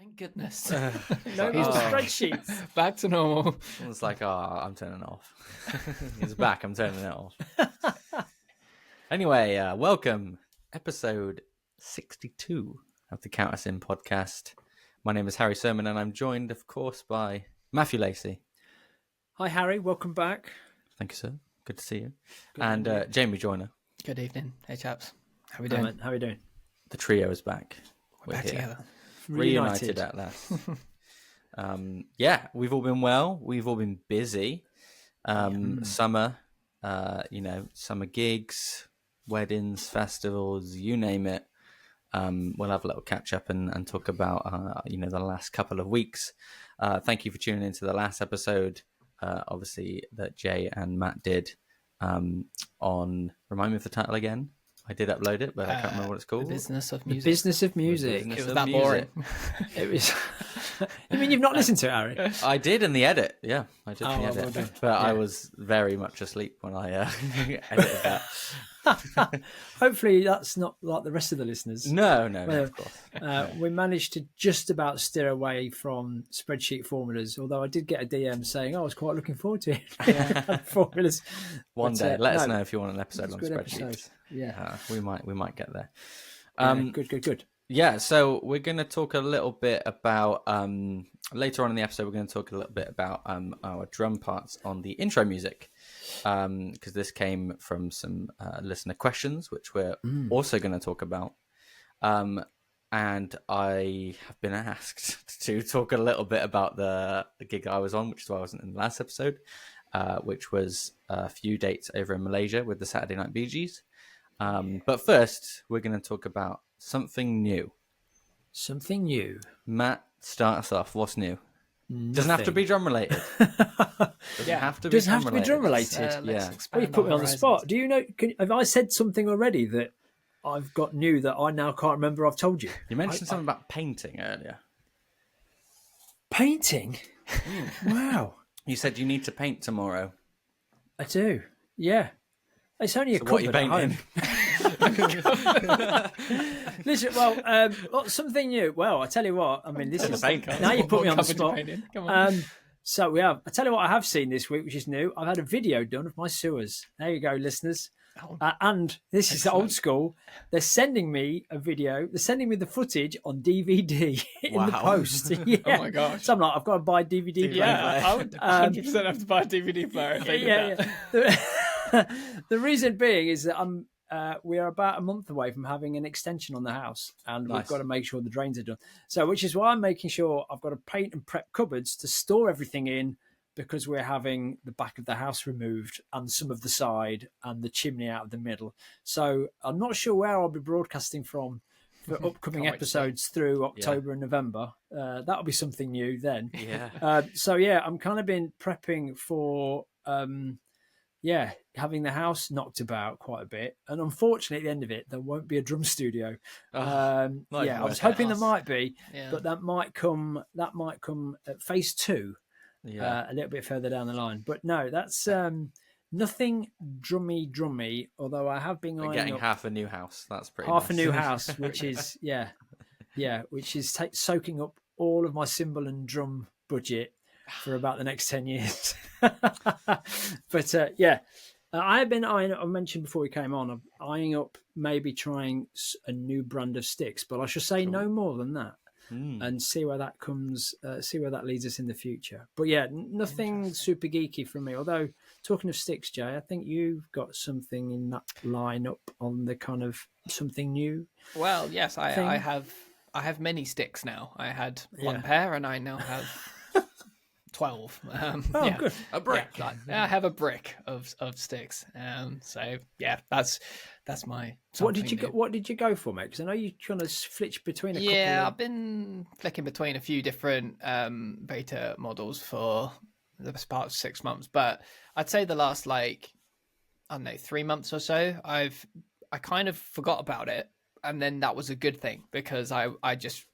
Thank goodness. No more spreadsheets. Back to normal. It's like, I'm turning it off. It's back. I'm turning it off. Anyway, welcome. Episode 62 of the Count Us In podcast. My name is Harry Sermon, and I'm joined, of course, by Matthew Lacey. Hi, Harry. Welcome back. Thank you, sir. Good to see you. And Jamie Joyner. Good evening. Hey, chaps. How we doing? How are we doing? The trio is back. We're back here. together. Reunited at last. We've all been well. We've all been busy. Summer, summer gigs, weddings, festivals, you name it. We'll have a little catch up and talk about, the last couple of weeks. Thank you for tuning into the last episode, obviously, that Jay and Matt did on, remind me of the title again. I did upload it, but I can't remember what it's called. The Business of Music. The Business of Music. It was that boring. It was. You mean you've not listened to it, Harry? I did in the edit. Yeah, I did in the edit. Well but I was very much asleep when I edited that. Hopefully that's not like the rest of the listeners. No, of course. We managed to just about steer away from spreadsheet formulas, although I did get a DM saying I was quite looking forward to it. Formulas. One day, let us know if you want an episode on spreadsheets. Episode. Yeah, we might get there. Good. Yeah, so we're going to talk a little bit about later on in the episode. We're going to talk a little bit about our drum parts on the intro music, because this came from some listener questions, which we're also going to talk about. And I have been asked to talk a little bit about the gig I was on, which is why I wasn't in the last episode, which was a few dates over in Malaysia with the Saturday Night Bee Gees. But first, we're going to talk about something new. Something new. Matt, start us off. What's new? Nothing. Doesn't have to be drum related. Doesn't have to be drum related. Yeah. Well, you put me on the spot. Do you know? Have I said something already that I've got new that I now can't remember I've told you? You mentioned something about painting earlier. Painting? Wow. You said you need to paint tomorrow. I do. Yeah. It's only a so what are you painting? Listen, something new. Well, I tell you what. I mean, this is now you put me on the spot. Come on. So we have. I tell you what, I have seen this week, which is new. I've had a video done of my sewers. There you go, listeners. And this is old school. They're sending me a video. They're sending me the footage on DVD in the post. Yeah. Oh my gosh! So I'm like, I've got to buy a DVD player. Yeah, I would 100% have to buy a DVD player. If they did that. The reason being is that we are about a month away from having an extension on the house, and we've got to make sure the drains are done. So, which is why I'm making sure I've got to paint and prep cupboards to store everything in, because we're having the back of the house removed and some of the side and the chimney out of the middle. So I'm not sure where I'll be broadcasting from for upcoming episodes through October and November. That'll be something new then. Yeah. I'm kind of been prepping for having the house knocked about quite a bit, and unfortunately at the end of it there won't be a drum studio. I was hoping there might be, but that might come at phase 2, a little bit further down the line. But no, that's nothing drummy, although I have been getting half a new house. That's pretty half nice. A new house, which is which is soaking up all of my cymbal and drum budget for about the next 10 years. But I've been eyeing up, I mentioned before we came on, I'm eyeing up maybe trying a new brand of sticks, but I should say no more than that, and see where that comes, see where that leads us in the future. But yeah, nothing super geeky from me. Although, talking of sticks, Jay, I think you've got something in that lineup on the kind of something new. Well, yes, I have many sticks now. I had one pair, and I now have 12. Good. A brick. I have a brick of sticks. So yeah, that's my. What did you go for, mate? Because I know you kind of flitch between a couple. Yeah, I've been flicking between a few different beta models for the best part of 6 months, but I'd say the last 3 months or so, I kind of forgot about it, and then that was a good thing, because I just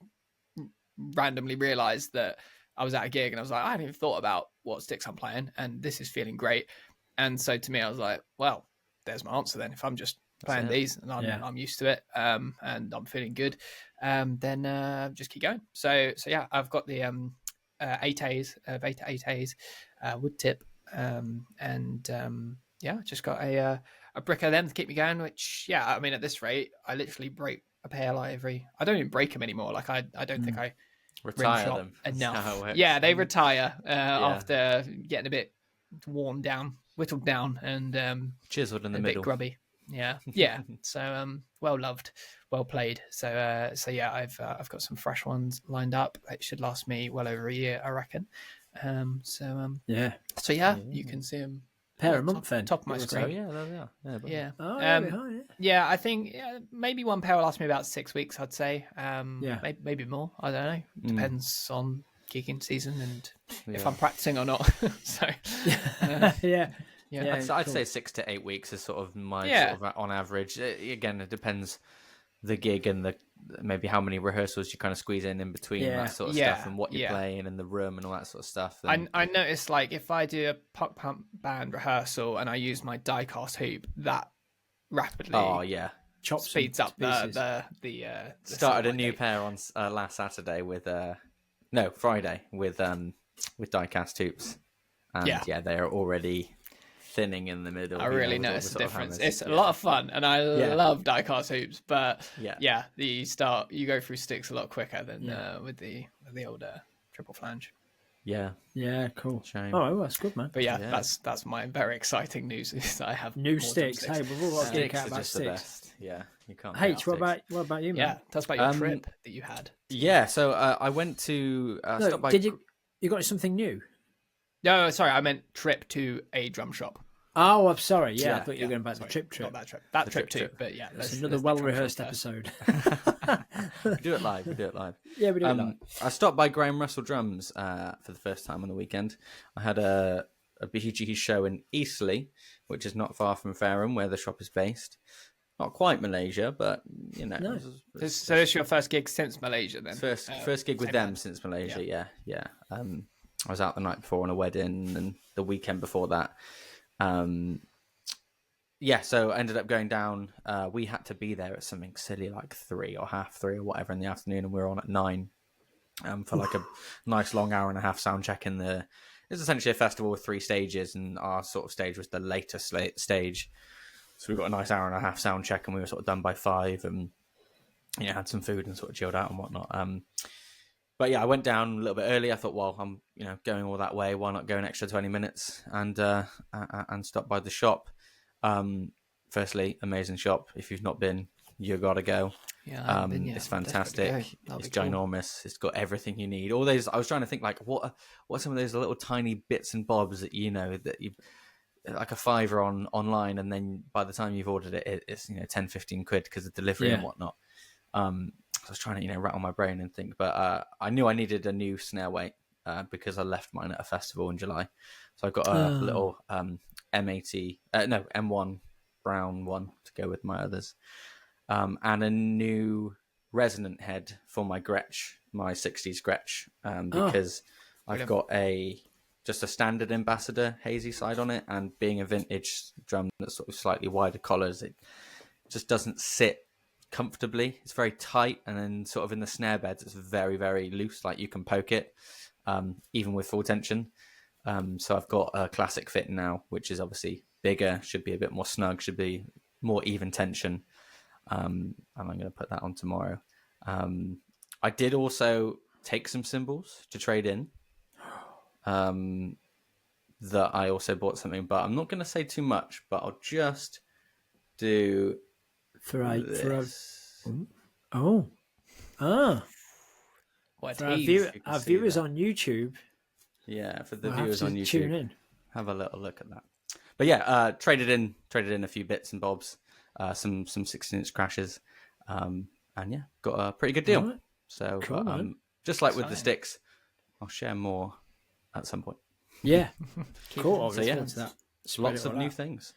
randomly realized that I was at a gig and I was like, I hadn't even thought about what sticks I'm playing, and this is feeling great. And so to me, I was like, well, there's my answer then. If I'm just playing it. these, and I'm used to it, and I'm feeling good, then just keep going. So yeah, I've got the 8As, Beta 8As, wood tip, and yeah, just got a brick of them to keep me going. Which, yeah, I mean, at this rate, I literally break a pair like every. I don't even break them anymore. Like I don't think I rim Retire shot them. enough. Yeah, they retire Yeah. after getting a bit worn down, whittled down, and Chiseled in the a middle. bit grubby. Yeah, yeah. So well loved, well played. So yeah, I've got some fresh ones lined up. It should last me well over a year, I reckon. So Yeah. you can see them. Pair a month then. Top of my Give or screen. Oh yeah, there they are. Yeah. Yeah. Oh, there we are, yeah. Yeah, I think maybe one pair will last me about 6 weeks, I'd say. Yeah. Maybe more. I don't know. Depends on gigging season and if Yeah. I'm practicing or not. So Yeah. yeah. I'd say 6 to 8 weeks is sort of my sort of on average. Again, it depends the gig and the maybe how many rehearsals you kind of squeeze in between Yeah. that sort of Yeah. stuff and what you're Yeah. playing and the room and all that sort of stuff. Then, I noticed, like, if I do a puck pump band rehearsal and I use my die cast hoop, that rapidly oh yeah, Chops speeds up the started a sort new of pair on last Saturday with Friday with diecast hoops, and Yeah. they are already thinning in the middle. I you know, really with all noticed the sort of difference. hammers. It's a lot of fun, and I love die cast hoops. But Yeah. you go through sticks a lot quicker than with the older triple flange. Yeah, Yeah, cool. Shame. Oh, well, that's good, man. But yeah, Yeah. that's my very exciting news. Is that I have New more sticks. Hey, we've all got to geek Sticks out are about just the sticks. best. Yeah, you can't. H, get out sticks. what about you, man? Yeah, tell us about your trip that you had. Yeah, so I went to No, stop by. did you got something new? No, sorry, I meant trip to a drum shop. Oh, I'm sorry. Yeah, I Yeah, thought you were going back to Sorry, trip. not that trip. That The trip trip. too. But yeah, It's let's another do drum shop well-rehearsed first. episode. We do it live. Yeah, we do it live. I stopped by Graham Russell Drums for the first time on the weekend. I had a BG show in Eastleigh, which is not far from Fareham, where the shop is based. Not quite Malaysia, but you know. No. So this is your first gig since Malaysia, then? First gig with same them band. since Malaysia. Yeah. I was out the night before on a wedding, and the weekend before that. So I ended up going down. We had to be there at something silly like 3 or half 3 or whatever in the afternoon, and we were on at 9 for like a nice long hour and a half sound check in the. It's essentially a festival with 3 stages, and our sort of stage was the later stage. So we got a nice hour and a half sound check, and we were sort of done by 5, and had some food and sort of chilled out and whatnot. But yeah, I went down a little bit early. I thought, well, I'm going all that way. Why not go an extra 20 minutes and stop by the shop? Firstly, amazing shop. If you've not been, you gotta go. Yeah, I haven't been yet. It's I'll definitely fantastic. go. It's That'll be cool. ginormous. It's got everything you need. All those. I was trying to think like what are some of those little tiny bits and bobs that that you like a £5 online, and then by the time you've ordered it, it's 10, 15 quid because of delivery and whatnot. So I was trying to rattle my brain and think, but I knew I needed a new snare weight because I left mine at a festival in July. So I got a little M1 brown one to go with my others, and a new resonant head for my Gretsch, my 60s Gretsch, because I've got just a standard Ambassador hazy side on it, and being a vintage drum that's sort of slightly wider collars, it just doesn't sit comfortably. It's very tight, and then sort of in the snare beds it's very, very loose, like you can poke it even with full tension. So I've got a classic fit now, which is obviously bigger, should be a bit more snug, should be more even tension, and I'm going to put that on tomorrow. I did also take some cymbals to trade in, that I also bought something, but I'm not going to say too much, but I'll just do For our viewers on YouTube. Yeah, for the we'll have viewers to on YouTube, tune in. have a little look at that. But yeah, traded in a few bits and bobs, some 16-inch crashes, and yeah, got a pretty good deal. Right. So Cool, man. just like with the sticks, I'll share more at some point. Yeah, cool. So yeah, To that. lots of new things.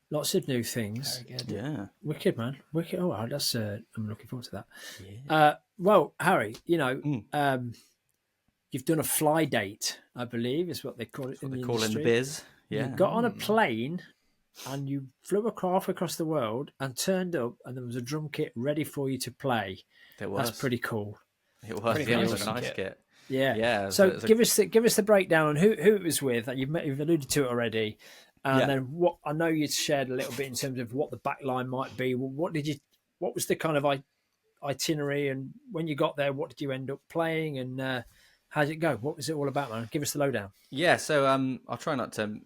Lots of new things. Very good. Yeah, Wicked, man. Wicked. Oh, wow, that's. I'm looking forward to that. yeah. Well, Harry, you've done a fly date, I believe, is what they call it in the They call it in industry. the biz. Yeah, You got on a plane and you flew half across the world and turned up, and there was a drum kit ready for you to play. It was. That's pretty cool. It was. Pretty Yeah, it was awesome a nice kit. kit. Yeah. Yeah. So give us the breakdown on who it was with. You've alluded to it already, and then what I know you shared a little bit in terms of what the backline might be. What was the kind of itinerary, and when you got there, what did you end up playing, and how did it go? What was it all about, man? Give us the lowdown. Yeah. So I'll try not to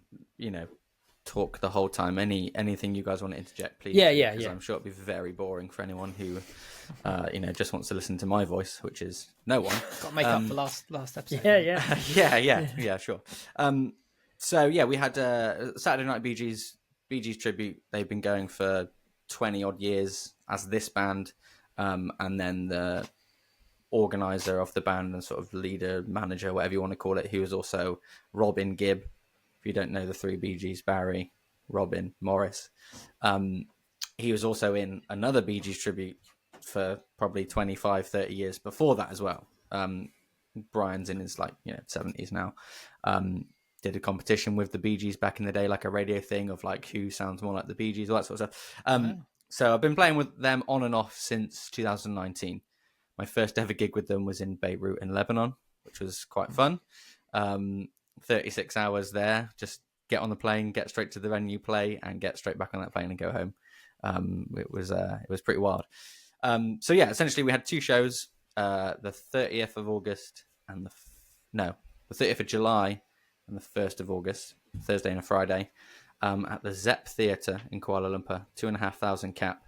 talk the whole time. Anything you guys want to interject, please. Yeah. I'm sure it'll be very boring for anyone who just wants to listen to my voice, which is no one. Got to make up for last episode. Yeah, sure. So yeah, we had Saturday Night Bee Gees tribute. They've been going for 20 odd years as this band, and then the organizer of the band and sort of leader, manager, whatever you want to call it, he was also Robin Gibb. If you don't know the three Bee Gees, Barry, Robin, Morris, he was also in another Bee Gees tribute for probably 25, 30 years before that as well. Brian's in his 70s now. Did a competition with the Bee Gees back in the day, like a radio thing of like who sounds more like the Bee Gees, all that sort of stuff. So I've been playing with them on and off since 2019. My first ever gig with them was in Beirut in Lebanon, which was quite fun. 36 hours there, just get on the plane, get straight to the venue, play, and get straight back on that plane and go home. It was pretty wild. So yeah, essentially we had two shows, the 30th of August and the 30th of July and the 1st of August, Thursday and a Friday, at the Zepp Theatre in Kuala Lumpur, 2,500 cap.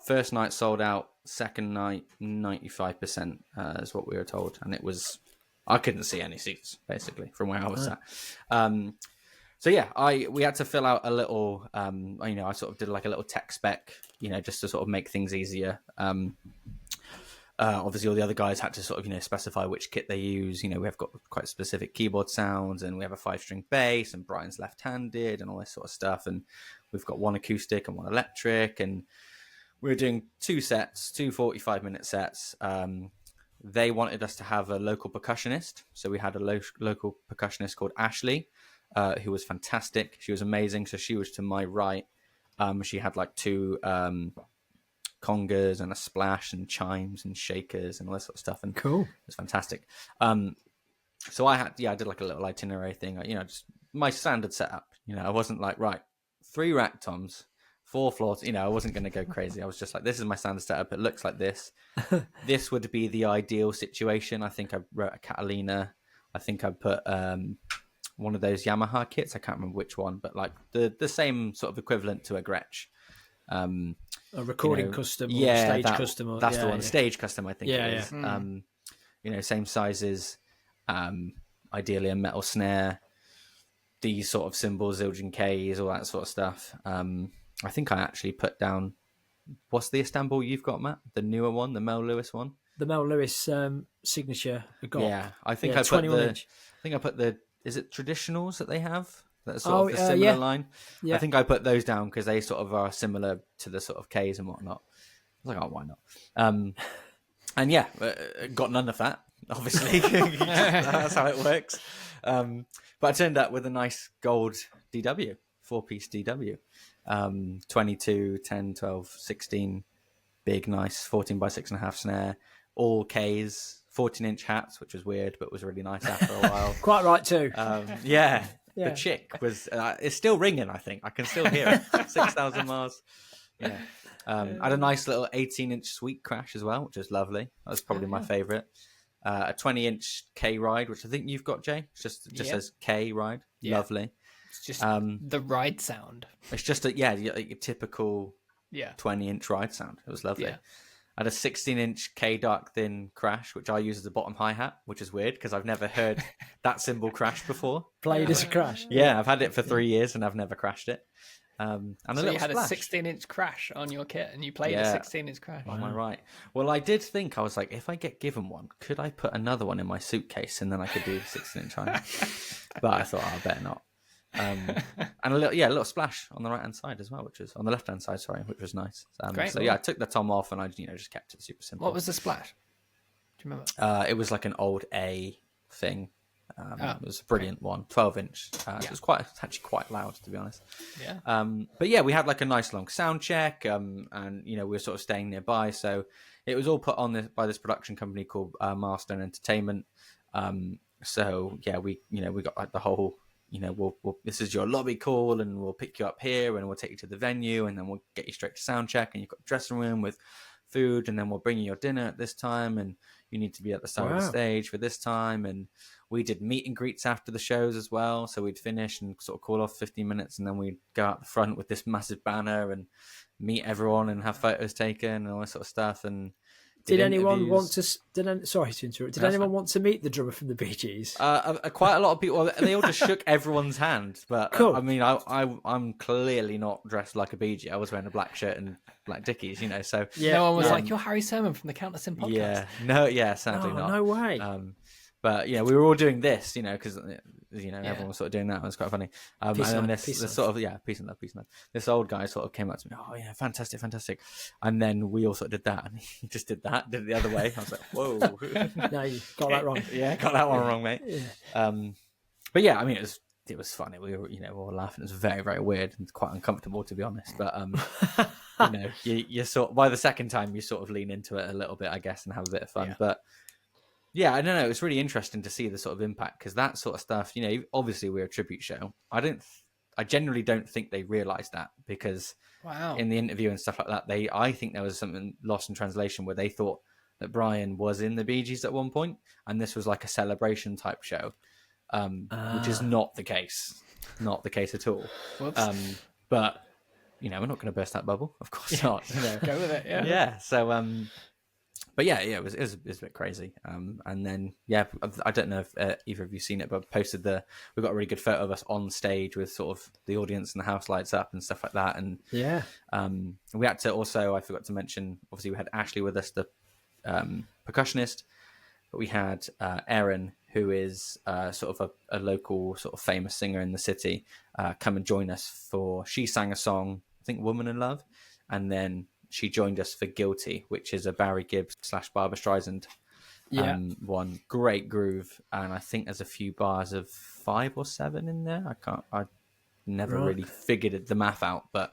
First night sold out, second night 95% is what we were told, and I couldn't see any seats basically from where I was at. So yeah, we had to fill out a little, I sort of did like a little tech spec, just to sort of make things easier. Obviously all the other guys had to sort of, specify which kit they use. We have got quite specific keyboard sounds, and we have a 5-string bass, and Brian's left-handed and all this sort of stuff. And we've got one acoustic and one electric, and we were doing two 45-minute sets. They wanted us to have a local percussionist. So we had a local percussionist called Ashley, who was fantastic. She was amazing. So she was to my right. She had like two congas and a splash and chimes and shakers and all this sort of stuff. And cool. It was fantastic. So I did like a little itinerary thing, just my standard setup. I wasn't like, right, 3 rack toms, 4 floors. I wasn't going to go crazy. I was just like, this is my standard setup. It looks like this. This would be the ideal situation. I think I wrote a Catalina. I think I put one of those Yamaha kits. I can't remember which one, but like the same sort of equivalent to a Gretsch. A recording custom or stage custom. That's the one. Stage custom, I think it is. Yeah. Same sizes. Ideally a metal snare. These sort of cymbals, Zildjian Ks, all that sort of stuff. I think I actually put down, what's the Istanbul you've got, Matt? The newer one, the Mel Lewis one? The Mel Lewis signature. Yeah, I think I put is it traditionals that they have? That's sort of a similar line. Yeah. I think I put those down because they sort of are similar to the sort of Ks and whatnot. I was like, oh, why not? And yeah, got none of that, obviously. That's how it works. But I turned up with a nice gold DW, 4-piece DW. 22, 10, 12, 16, big, nice 14 by 6.5 snare, all Ks, 14-inch hats, which was weird, but was really nice after a while. Quite right too. Yeah. The chick was, it's still ringing, I think. I can still hear it. 6,000 miles. Yeah. I had a nice little 18-inch Sweet Crash as well, which was lovely. That was probably my favourite. A 20-inch K Ride, which I think you've got, Jay. It just says K Ride. Yeah. Lovely. It's just the ride sound. It's just a typical 20-inch ride sound. It was lovely. Yeah. I had a 16-inch K Dark Thin Crash, which I use as a bottom hi-hat, which is weird because I've never heard that cymbal crash before. Played as a crash. Yeah, I've had it for 3 years and I've never crashed it. And so you had splash. A 16-inch crash on your kit and you played a 16-inch crash. Am I right? Well, I did think, I was like, if I get given one, could I put another one in my suitcase and then I could do 16-inch hi-hat? But I thought, I better not. And a little splash on the right hand side as well, which was on the left hand side, which was nice. Great. So I took the tom off and I just kept it super simple. What was the splash? Do you remember? It was like an old A thing. It was a brilliant one, 12-inch. It was actually quite loud, to be honest. Yeah. But yeah, we had like a nice long sound check, and we were sort of staying nearby, so it was all put on by this production company called Milestone Entertainment. So yeah, we got like the whole, we'll this is your lobby call, and we'll pick you up here, and we'll take you to the venue, and then we'll get you straight to sound check, and you've got a dressing room with food, and then we'll bring you your dinner at this time, and you need to be at the side of the stage for this time. And we did meet and greets after the shows as well, so we'd finish and sort of call off 15 minutes, and then we'd go out the front with this massive banner and meet everyone and have photos taken and all this sort of stuff. And did anyone want to? Sorry to interrupt. Did anyone want to meet the drummer from the Bee Gees? Quite a lot of people. They all just shook everyone's hand. But cool. I mean, I'm clearly not dressed like a Bee Gee. I was wearing a black shirt and black dickies, So no one was like, "You're Harry Sermon from the Countess in podcast." Sadly not. No way. But yeah, we were all doing this, because everyone was sort of doing that. It was quite funny. And then this sort of peace and love. This old guy sort of came up to me. Oh yeah, fantastic. And then we all sort of did that, and he just did it the other way. I was like, whoa. No, you got that wrong. Yeah, got that one wrong, mate. Yeah. But yeah, I mean, it was funny. We were, we were all laughing. It was very, very weird and quite uncomfortable, to be honest. But you sort of, by the second time, you sort of lean into it a little bit, I guess, and have a bit of fun. Yeah. But yeah, I don't know. It's really interesting to see the sort of impact, because that sort of stuff, obviously we're a tribute show. I generally don't think they realised that, because in the interview and stuff like that, I think there was something lost in translation where they thought that Brian was in the Bee Gees at one point, and this was like a celebration type show, which is not the case. Not the case at all. But we're not going to burst that bubble, of course not. Go with it. Yeah. Yeah. So but yeah, it was a bit crazy. And then I don't know if either of you seen it, but we got a really good photo of us on stage with sort of the audience and the house lights up and stuff like that. And we had to also, I forgot to mention, obviously we had Ashley with us, the percussionist, but we had Erin, who is sort of a local sort of famous singer in the city, come and join us she sang a song, I think Woman in Love, and then she joined us for Guilty, which is a Barry Gibb / Barbra Streisand one. Great groove, and I think there's a few bars of 5 or 7 in there. I never really figured the math out, but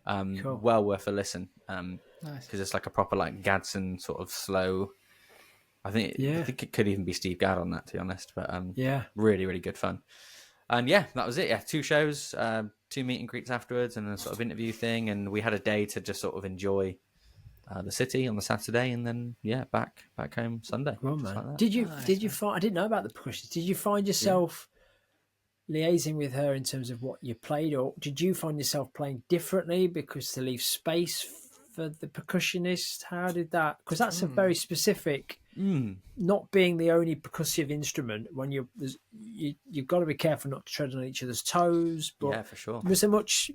cool. Well worth a listen. Nice, because it's like a proper like Gadsden sort of slow. I think it could even be Steve Gadd on that, to be honest. But really, really good fun. And yeah, that was it. Yeah, 2 shows, 2 meet and greets afterwards, and a sort of interview thing. And we had a day to just sort of enjoy the city on the Saturday, and then back home Sunday. Well, man. Like Did you find? I didn't know about the percussion. Did you find yourself liaising with her in terms of what you played, or did you find yourself playing differently because to leave space for the percussionist? How did that? Because that's a very specific. Not being the only percussive instrument, when you've got to be careful not to tread on each other's toes. But yeah, for sure. Was there much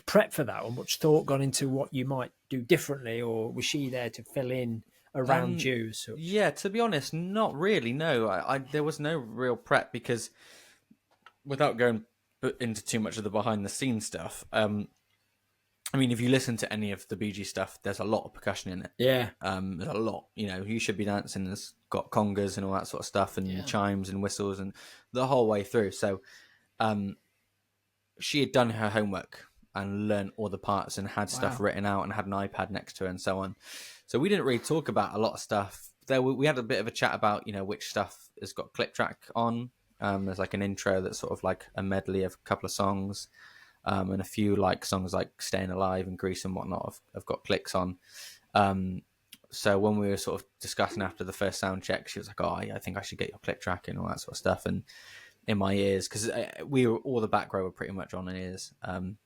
prep for that, or much thought gone into what you might do differently, or was she there to fill in around you? So yeah, to be honest, not really. No, there was no real prep, because without going into too much of the behind the scenes stuff, I mean, if you listen to any of the Bee Gees stuff, there's a lot of percussion in it. Yeah. There's a lot. You Should Be Dancing has got congas and all that sort of stuff, and chimes and whistles and the whole way through. So she had done her homework and learned all the parts and had stuff written out and had an iPad next to her and so on. So we didn't really talk about a lot of stuff. We had a bit of a chat about, which stuff has got click track on. There's like an intro that's sort of like a medley of a couple of songs. And a few like songs like Staying Alive and Grease and whatnot have got clicks on. So when we were sort of discussing after the first sound check, she was like, "Oh, yeah, I think I should get your click track and all that sort of stuff." And in my ears, because we were all the back row were pretty much on ears. And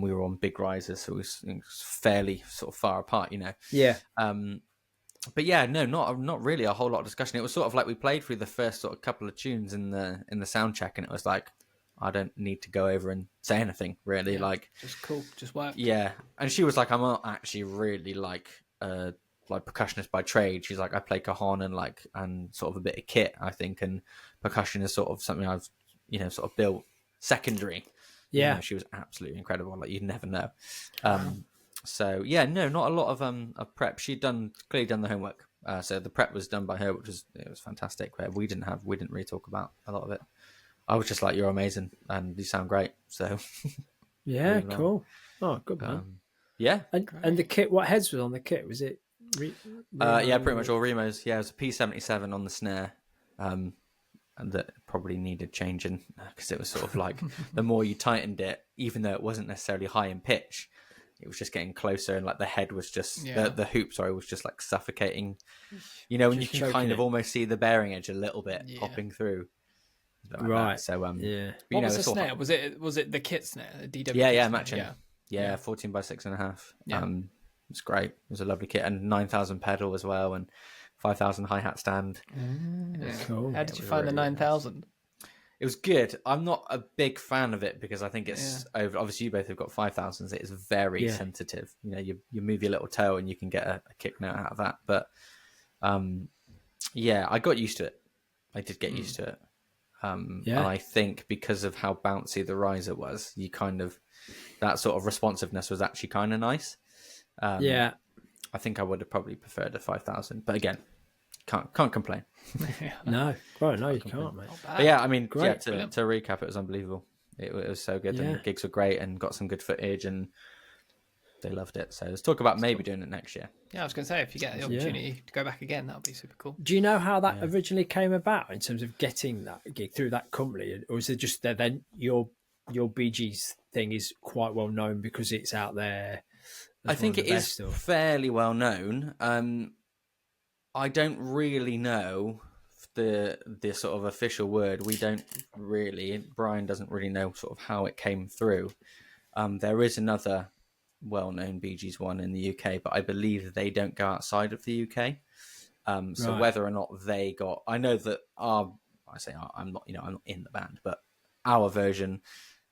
we were on big risers, so it was fairly sort of far apart, Yeah. But yeah, no, not really a whole lot of discussion. It was sort of like we played through the first sort of couple of tunes in the sound check, and it was like, I don't need to go over and say anything, really. Yeah, like, just cool, just work. Yeah, and she was like, I'm not actually really like percussionist by trade. She's like, I play cajon and sort of a bit of kit, I think, and percussion is sort of something I've sort of built secondary. Yeah, she was absolutely incredible. Like, you'd never know. So yeah, no, not a lot of prep. She'd clearly done the homework. So the prep was done by her, which was fantastic. Where we didn't really talk about a lot of it. I was just like, "You're amazing, and you sound great." So Yeah, cool. Oh, good man. Yeah, and the kit. What heads was on the kit? Was it? Yeah, pretty much all Remos. Yeah, it was a P77 on the snare, and that probably needed changing because it was sort of like the more you tightened it, even though it wasn't necessarily high in pitch, it was just getting closer, and like the head was just the hoop, was just like suffocating. You know, when you can kind of almost see the bearing edge a little bit popping through. Like right. That. So yeah. What was the snare? Was it the kit snare? The DW yeah, kit matching. Snare? Yeah, 14 by 6.5. Yeah. It was great. It was a lovely kit, and 9,000 pedal as well, and 5,000 hi-hat stand. Cool. How did you find the 9,000? It was good. I'm not a big fan of it because I think it's over. Obviously, you both have got 5,000s. It's very sensitive. You know, you move your little toe and you can get a kick note out of that. But I got used to it. I did get used to it. And I think because of how bouncy the riser was, you kind of that sort of responsiveness was actually kind of nice. I think I would have probably preferred a 5,000, but again, can't complain. No, you can't, mate. But yeah, I mean, great. to recap, it was unbelievable. It was so good, and the gigs were great, and got some good footage, and they loved it. So let's talk about maybe doing it next year. Yeah, I was going to say, if you get the opportunity to go back again, that would be super cool. Do you know how that originally came about in terms of getting that gig through that company, or is it just that then your BG's thing is quite well known because it's out there? I think it is fairly well known. I don't really know the sort of official word. We don't really. Brian doesn't really know sort of how it came through. There is another well-known Bee Gees one in the UK, but I believe they don't go outside of the UK. So whether or not they got, I know that I'm not in the band, but our version,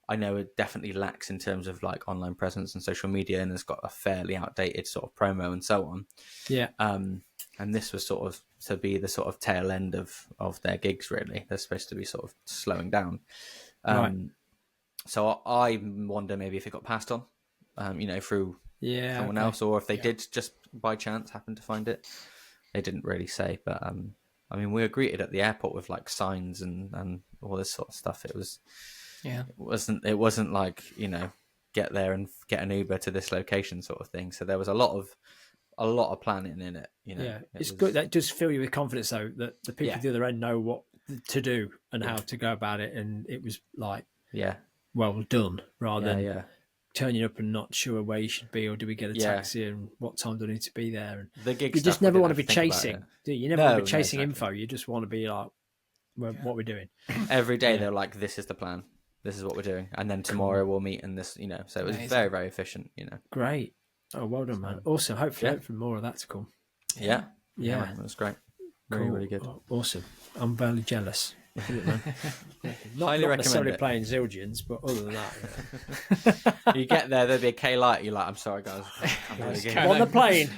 I know it definitely lacks in terms of like online presence and social media, and it's got a fairly outdated sort of promo and so on. Yeah. And this was sort of to be the sort of tail end of their gigs. Really, they're supposed to be sort of slowing down. So I wonder maybe if it got passed on, through someone else, or if they did just by chance happen to find it. They didn't really say, but I mean, we were greeted at the airport with like signs and all this sort of stuff. It was. Yeah, it wasn't like, get there and get an Uber to this location sort of thing. So there was a lot of planning in it. It's good. That does fill you with confidence though, that the people at the other end know what to do and how to go about it. And it was like, well done, rather than turning up and not sure where you should be, or do we get a taxi and what time do I need to be there? And the gig you just never want to be chasing, do you? You never want to be chasing exactly. info. You just want to be like, what we're doing. Every day they're like, this is the plan. This is what we're doing, and then tomorrow we'll meet in this. So it was very, very efficient. Great. Oh, well done, man. Awesome. Hopefully more of that to come. Yeah, it was great. Really, really good. Awesome. I'm very jealous. Man. Not necessarily playing Zildjians, but other than that, you get there, there'll be a K-Light. You're like, I'm sorry, guys. I'm on the plane.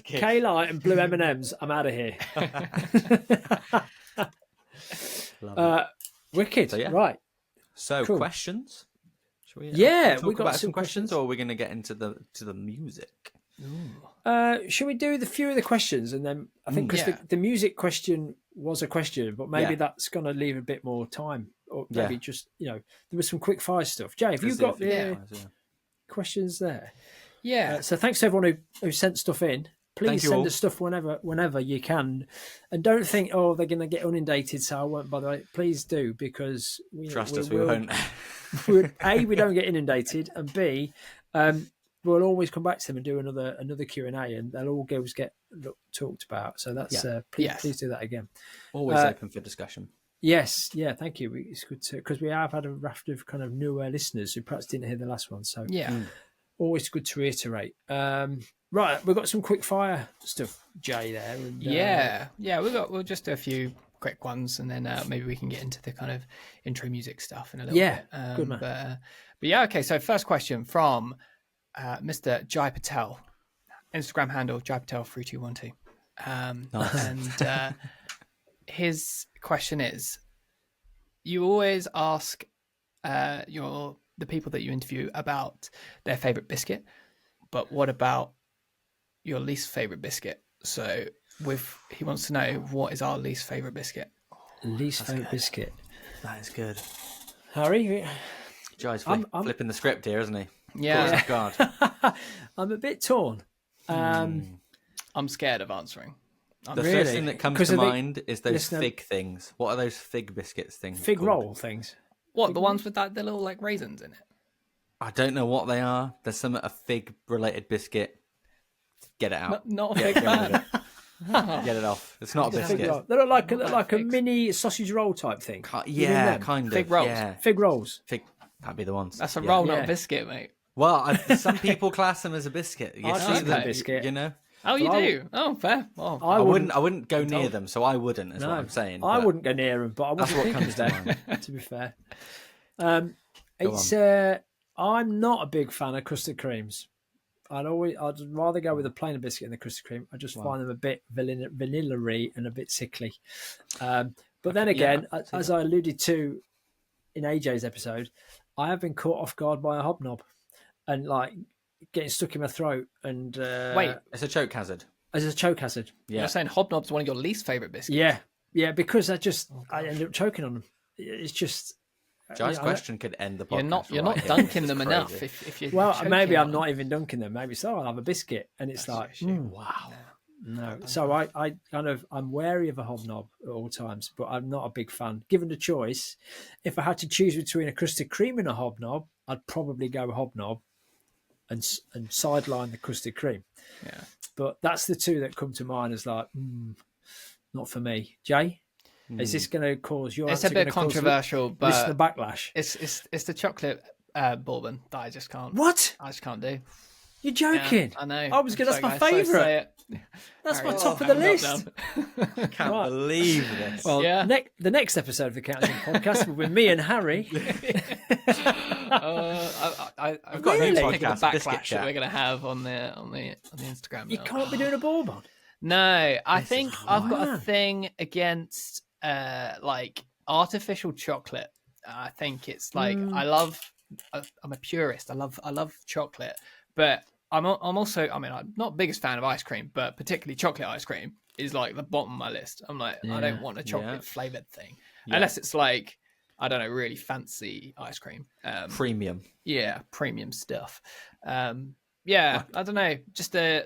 K-Light and blue M&Ms. I'm out of here. Wicked. So, right. So questions? Should we, we got some questions, or are we going to get into the music? Should we do the few of the questions, and then I think because the music question was a question, but maybe that's going to leave a bit more time, or maybe just there was some quick fire stuff. Jay, have you got the questions there? Yeah. So thanks to everyone who sent stuff in. Please send us stuff whenever you can, and don't think they're going to get inundated, so I won't bother. Please do, because we won't. We don't get inundated, and B, we'll always come back to them and do another Q&A, and they'll all get talked about. So that's please do that again. Always open for discussion. Yes, thank you. It's good because we have had a raft of kind of newer listeners who perhaps didn't hear the last one. So always good to reiterate. Right, we've got some quick fire stuff, Jay. There. And, we'll just do a few quick ones, and then maybe we can get into the kind of intro music stuff in a little bit. Good man. But okay. So first question from Mr. Jai Patel, Instagram handle Jai Patel 3212. And his question is: you always ask the people that you interview about their favorite biscuit, but what about your least favorite biscuit? So He wants to know what is our least favourite biscuit. Least favourite biscuit. That is good. Harry? Joe's flipping the script here, isn't he? Yeah. God. I'm a bit torn. I'm scared of answering. The first thing that comes to mind is those fig things. What are those fig biscuits things? Fig called? roll things. What, the ones with the little like raisins in it? I don't know what they are. There's some a fig related biscuit. Get it out. Not a fig fan. Get it off. It's not a biscuit. They look like a mini sausage roll type thing. Yeah, kind of. Fig rolls. Yeah. Fig rolls. Fig. That'd be the ones. That's a roll, not a biscuit, mate. Well, some people class them as a biscuit. You see them, biscuit. You know. Oh, you do? Oh, fair. Well, I wouldn't go near them, so I wouldn't. Is what I'm saying. I wouldn't go near them, but I that's wouldn't what comes to mind. to be fair. I'm not a big fan of custard creams. I'd rather go with a plain biscuit than the custard cream. I just find them a bit vanilla-y and a bit sickly. But then again, as I alluded to in AJ's episode, I have been caught off guard by a hobnob and like getting stuck in my throat. And wait, it's a choke hazard. As a choke hazard. Yeah. You're saying hobnob's one of your least favourite biscuits? Yeah, because I end up choking on them. It's just. Joe's question could end the podcast. You're not dunking them enough. If you're maybe I'm not even dunking them. Maybe I'll have a biscuit, and it's wow. No, so I'm wary of a hobnob at all times, but I'm not a big fan. Given the choice, if I had to choose between a custard cream and a hobnob, I'd probably go hobnob, and sideline the custard cream. Yeah, but that's the two that come to mind as like, not for me. Jay. Is this going to cause your? It's a bit controversial, but the backlash. It's the chocolate bourbon that I just can't. What? I just can't do. You're joking? Yeah, I know. I was going. That's my favourite. That's my top of the list. I can't believe this. Well, the next episode of the Counting Podcast will be me and Harry. I've got a new think of the podcast, backlash that we're going to have on the Instagram. You can't be doing a bourbon. No, I think I've got a thing against like artificial chocolate. I think it's like I'm a purist. I love chocolate, but I'm also, I mean, I'm not the biggest fan of ice cream, but particularly chocolate ice cream is like the bottom of my list. I'm like, I don't want a chocolate flavored thing unless it's like, I don't know, really fancy ice cream. Premium. Yeah, premium stuff. I don't know.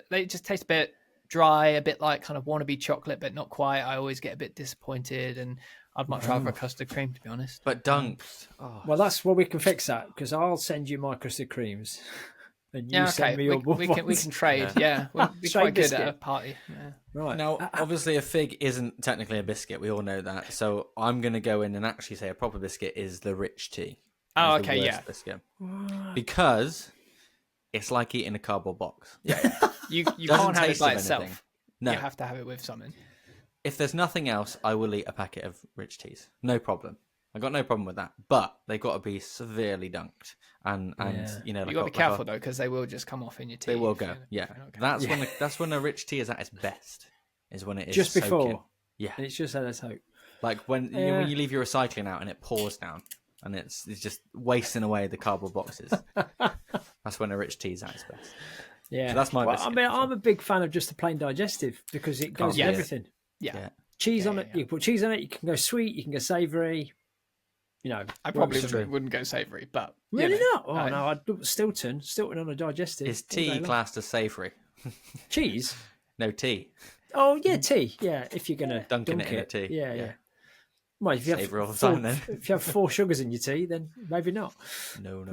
They just taste a bit dry, a bit like kind of wannabe chocolate, but not quite. I always get a bit disappointed, and I'd much rather a custard cream, to be honest. But dunked. Oh. Well, that's we can fix that, because I'll send you my custard creams, and you send me your we can trade. Yeah, we'll be quite good at a party. Yeah. Right now, obviously, a fig isn't technically a biscuit. We all know that. So I'm going to go in and actually say a proper biscuit is the rich tea. Oh, okay, yeah. Biscuit. Because it's like eating a cardboard box. Yeah. You can't have it by itself. No. You have to have it with something. If there's nothing else, I will eat a packet of rich teas. No problem. I got no problem with that. But they've got to be severely dunked. And you know, like you got to be careful though, because they will just come off in your tea. They will go. Yeah. That's when a rich tea is at its best. Is when it is just before. Soaking. Yeah. And it's just at its hope. Like when when you leave your recycling out and it pours down. And it's just wasting away the cardboard boxes. That's when a rich tea is at its best. Yeah, so that's my biscuit. I mean, I'm a big fan of just the plain digestive, because it goes with everything. Yeah. Cheese on it. You put cheese on it. You can go sweet. You can go savoury. You know, I probably wouldn't go savoury, but really not. Oh no, I'd do Stilton on a digestive. Is tea classed as savoury? Cheese? No, tea. Oh yeah, tea. Yeah, if you're gonna dunk it in a tea. Yeah. Well, if you have 4 sugars in your tea, then maybe not. No.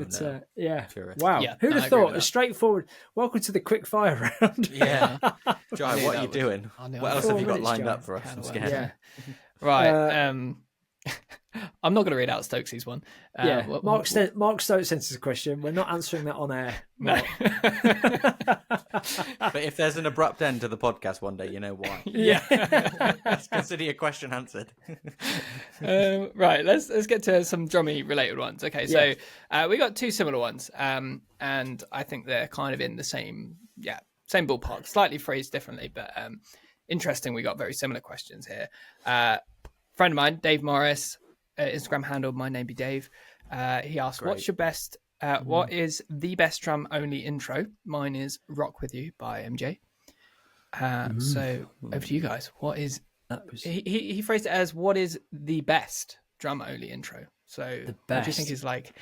Yeah. Purist. Wow. Who'd have thought? A straightforward. Welcome to the quick fire round. Yeah. Jai, what are you doing? What else have you got lined up for us? I'm scared. Yeah. Right. I'm not going to read out Stokesy's one. Mark Stokes sent us a question. We're not answering that on air. No. But if there's an abrupt end to the podcast one day, you know why. Yeah. Let's consider your question answered. Right. Let's get to some drummy related ones. Okay. So we got 2 similar ones, and I think they're kind of in the same ballpark, slightly phrased differently, but interesting. We got very similar questions here. Friend of mine, Dave Morris. Instagram handle, my name be Dave. He asked, Great. "What's your best? What is the best drum only intro?" Mine is "Rock with You" by MJ. So over to you guys. What is That was he phrased it as what is the best drum only intro? So what do you think best. is like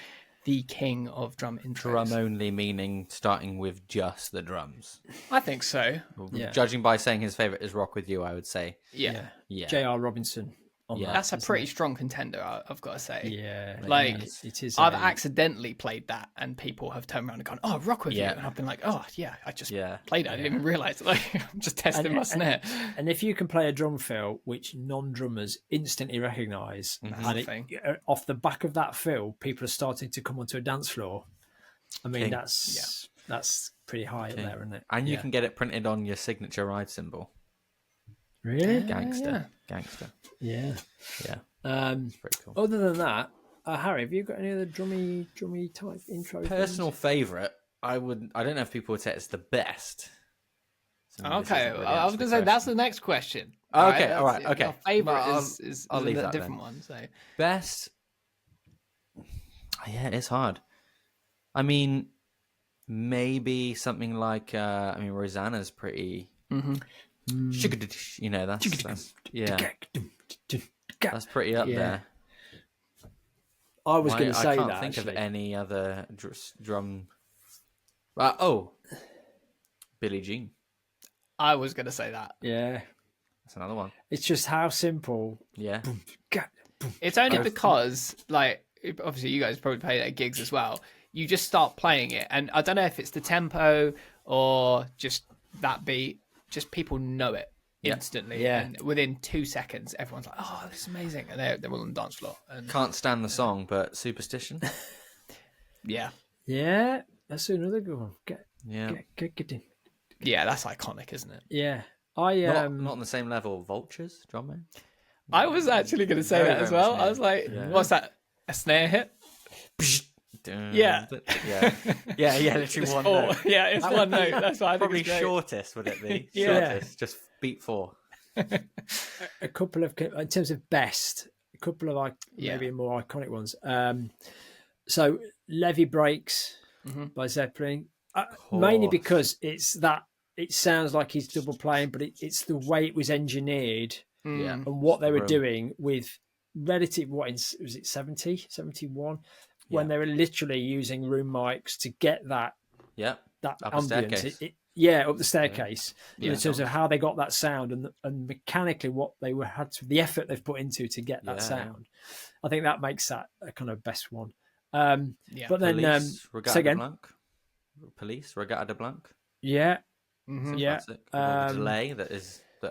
the king of drum intros? Drum only meaning starting with just the drums. I think so. Yeah. Judging by saying his favorite is Rock With You, I would say. Yeah. Yeah. J.R. Robinson. On Yeah. that, That's a isn't pretty it? strong contender, I've got to say. Yeah, Like, it is. I've accidentally played that, and people have turned around and gone, "Oh, rock with you," Yeah. and I've been like, "Oh, yeah, I just Yeah. played it. I didn't even realize. Like, I'm just testing my snare." And if you can play a drum fill which non-drummers instantly recognise, and thing. off the back of that fill, people are starting to come onto a dance floor. I mean, King. that's pretty high up there, isn't it? And you can get it printed on your signature ride symbol. Really, Gangster. yeah. Yeah. Pretty cool. Other than that, Harry, have you got any other drummy type intro? Personal favourite, I don't know if people would say it's the best. So maybe this Okay, doesn't really I was answer going the to say that's question. the next question. Okay, all right, okay. Your favorite Well, is I'll leave a that different then. one. So Best. Yeah, it's hard. I mean, maybe something like Rosanna's pretty. You know, that's yeah, that's pretty up Yeah. there. I was going to say I can't that. think actually. of any other drum. Billie Jean. I was going to say that. Yeah, That's another one. it's just how simple. Yeah. It's only because, like, obviously you guys probably play it at gigs as well. You just start playing it, and I don't know if it's the tempo or just that beat. Just people know it instantly, Yeah. and within 2 seconds, everyone's like, "Oh, this is amazing!" And they're all on the dance floor. And Can't stand the song, but Superstition. yeah, Yeah, that's another good one. Yeah. Get in. yeah, that's iconic, isn't it? Yeah, I Not on the same level. Vultures, drum man. I was actually going to say Very, that as very well. much I was like, yeah. "What's that? A snare hit?" Yeah. yeah. Literally one Oh, note. yeah, it's one note. That's why I think Probably it's great. shortest, would it be? Yeah. Shortest, just beat 4. a couple of in terms of best, a couple of Yeah. maybe more iconic ones. So Levy Breaks by Zeppelin, mainly because it's that it sounds like he's double playing, but it's the way it was engineered Yeah. and what they were Room. doing with relative. Was it 70, 71? When they were literally using room mics to get that Yeah. that Up a ambience. staircase. Up the staircase. Yeah. In terms of how they got that sound and mechanically what they the effort they've put into to get that Yeah. sound. I think that makes that a kind of best one. Yeah. But then Police, Regatta say de again. Blanc. Police, Regatta de Blanc. Yeah, Mhm. yeah. Classic. With all the delay that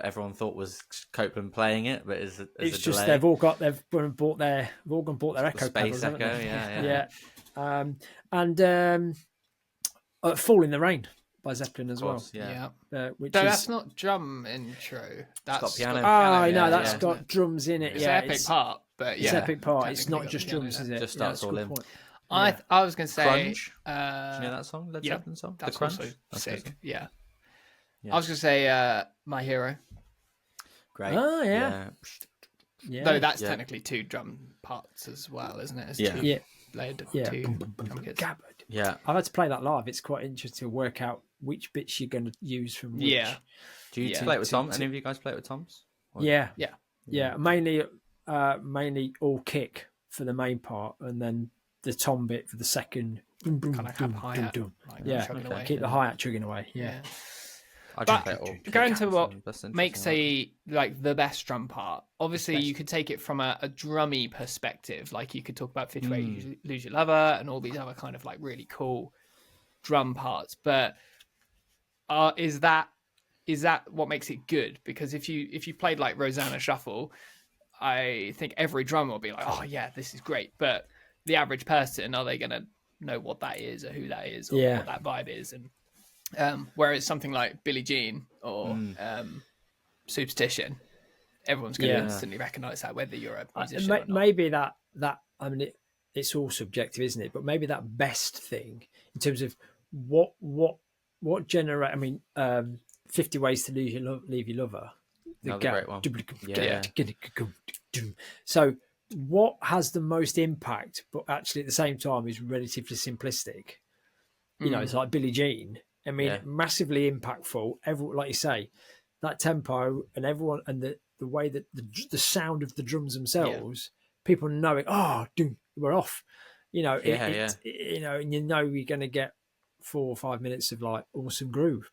everyone thought was Copeland playing it, but is It's a just delay. they've all gone and bought their echo Space pedals, haven't Echo, they? yeah. And Fall in the Rain by Zeppelin as Of course, yeah. Yeah. which No, is that's not drum intro. That's got piano. no, yeah, that's yeah. got drums in it. It's yeah, an epic part, but It's yeah, epic part. It's not technically just got piano drums, in is it. it? Just Yeah, starts that's a all good in. point. I was going to say, Crunch. Do you know that song? Led yeah, Zeppelin song? that's The Crunch? also That's sick. good. Yeah. Yeah. I was going to say My Hero, Great. Oh, yeah. Yeah. though that's Yeah. technically 2 drum parts as well, isn't it? It's Yeah. 2 Yeah. layered Yeah. 2 Boom, boom, boom, drum boom. kits. Gab. Yeah. I've had to play that live. It's quite interesting to work out which bits you're going to use from which. Yeah. Do you Yeah. play it with Tom? Any of you guys play it with Toms? Or- Yeah. Yeah. Yeah. Mainly all kick for the main part, and then the tom bit for the second. Boom, boom, Kind of boom, have hi-hat, boom, boom. like, Yeah. chugging Okay. away. Keep the hi-hat chugging away. Yeah. Yeah. I But just play it all. going to kick. what That's makes interesting. like the best drum part. Obviously, you could take it from a drummy perspective. Like you could talk about 58 Lose Your Lover and all these other kind of like really cool drum parts. But is that what makes it good? Because if you played like Rosanna Shuffle, I think every drummer will be like, oh yeah, this is great. But the average person, are they going to know what that is or who that is or Yeah. what that vibe is? And whereas something like Billie Jean or Superstition, everyone's going to Yeah. instantly recognise that, whether you're a musician or not. Maybe that I mean it's all subjective, isn't it? But maybe that best thing in terms of what generate. I mean, 50 Ways to Leave Your Lover. Another great one. Yeah. So what has the most impact, but actually at the same time is relatively simplistic? You know, it's like Billie Jean. I mean, Yeah. massively impactful. Like you say, that tempo and everyone and the way that the sound of the drums themselves, people knowing, oh, dude, we're off. You know, you know, and you know you're going to get 4 or 5 minutes of like awesome groove.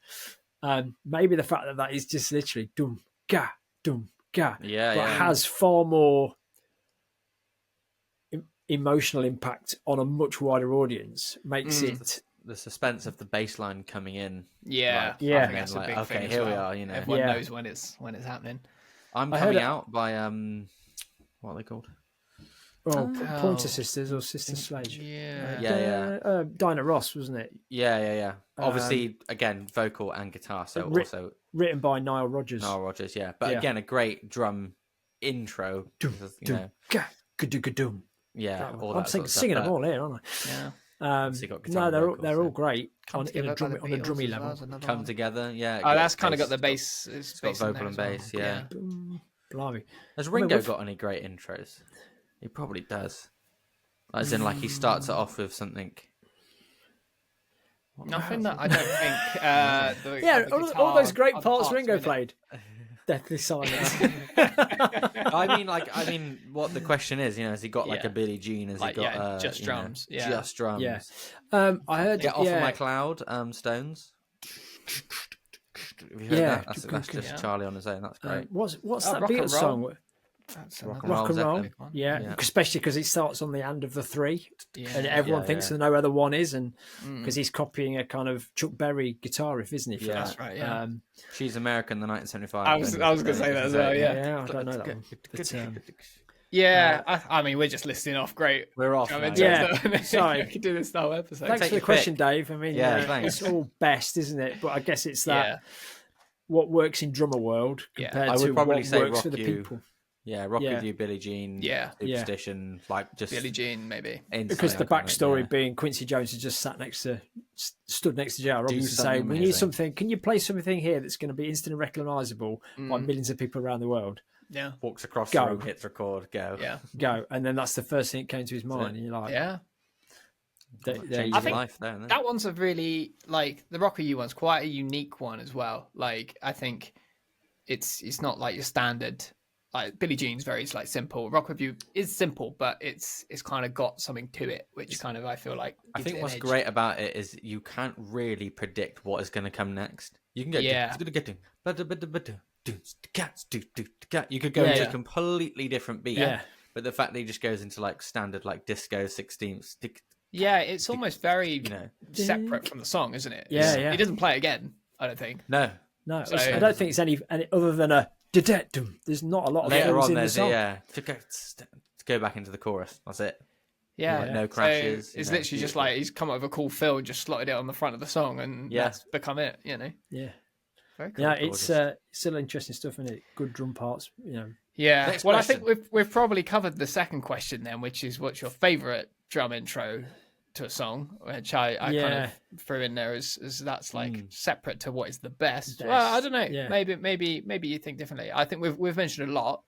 Maybe the fact that is just literally dum ga, but has far more emotional impact on a much wider audience. Makes it the suspense of the bass line coming in. Yeah, like, I think that's a big thing. Okay, here we are. You know, everyone knows when it's happening. I'm coming out by what are they called? Oh, Pointer Sisters or Sister Sledge. Yeah. Dinah Ross, wasn't it? Yeah. Obviously, again, vocal and guitar. So also written by Nile Rodgers. Yeah. But again, a great drum intro. Yeah, I'm singing them all here, aren't I? Yeah. No, they're all great on a drummy level. Come together, yeah. Oh, that's kind of got the bass. It's got vocal and bass, yeah. Blimey. Has Ringo got any great intros? He probably does. As in, like, he starts it off with something. Nothing that I don't think. All those great parts Ringo played. Deathly silence. I mean, what the question is, you know, has he got like a Billie Jean? Has he got just drums? Just drums. Yeah. I heard Get Off of My Cloud, Stones. Have you heard that? That's just Charlie on his own. That's great. What's that Beatles song? That's rock and roll. Yeah, especially because it starts on the end of the 3, and everyone thinks there no other one is, and because he's copying a kind of Chuck Berry guitar riff, isn't he? That's right. Yeah. She's American, the 1975. I was going to say that as well. Yeah, I don't know that one. But, I mean, we're just listing off great. We're off. Sorry, we could do this whole episode. Thanks for the question, Dave. I mean, it's all best, isn't it? But I guess it's that what works in drummer world compared to what works for the people. Yeah, Rock With You, Billie Jean, Superstition, like just Billie Jean, maybe. Because the backstory being Quincy Jones has just stood next to J.R. Roberts to say, we need something, can you play something here that's going to be instantly recognisable by millions of people around the world? Yeah. Walks across the room, hits record, go. Yeah. Go. And then that's the first thing that came to his mind. And you're like, I think life there, that one's a really, like, the Rock With You one's quite a unique one as well. Like, I think it's not like your standard. Like Billie Jean's very like simple. Rock With You is simple, but it's kind of got something to it, which kind of I feel like. I think what's great about it is you can't really predict what is going to come next. You can go, it's going to get you could go into a completely different beat. Yeah. But the fact that he just goes into like standard like disco 16th. Yeah, it's almost very separate from the song, isn't it? Yeah. He doesn't play it again, I don't think. No. So, I don't think it's any other than a. There's not a lot of later on. In the song. To go back into the chorus. That's it. Yeah, like, no crashes. So it's literally just like he's come up with a cool fill and just slotted it on the front of the song, and that's become it. You know. Yeah. Very cool. Yeah, it's still interesting stuff, isn't it? Good drum parts. You know. Yeah. Next question. I think we've probably covered the second question then, which is what's your favourite drum intro to a song, which I kind of threw in there as that's like separate to what is the best. Well, I don't know. Yeah. Maybe you think differently. I think we've mentioned a lot.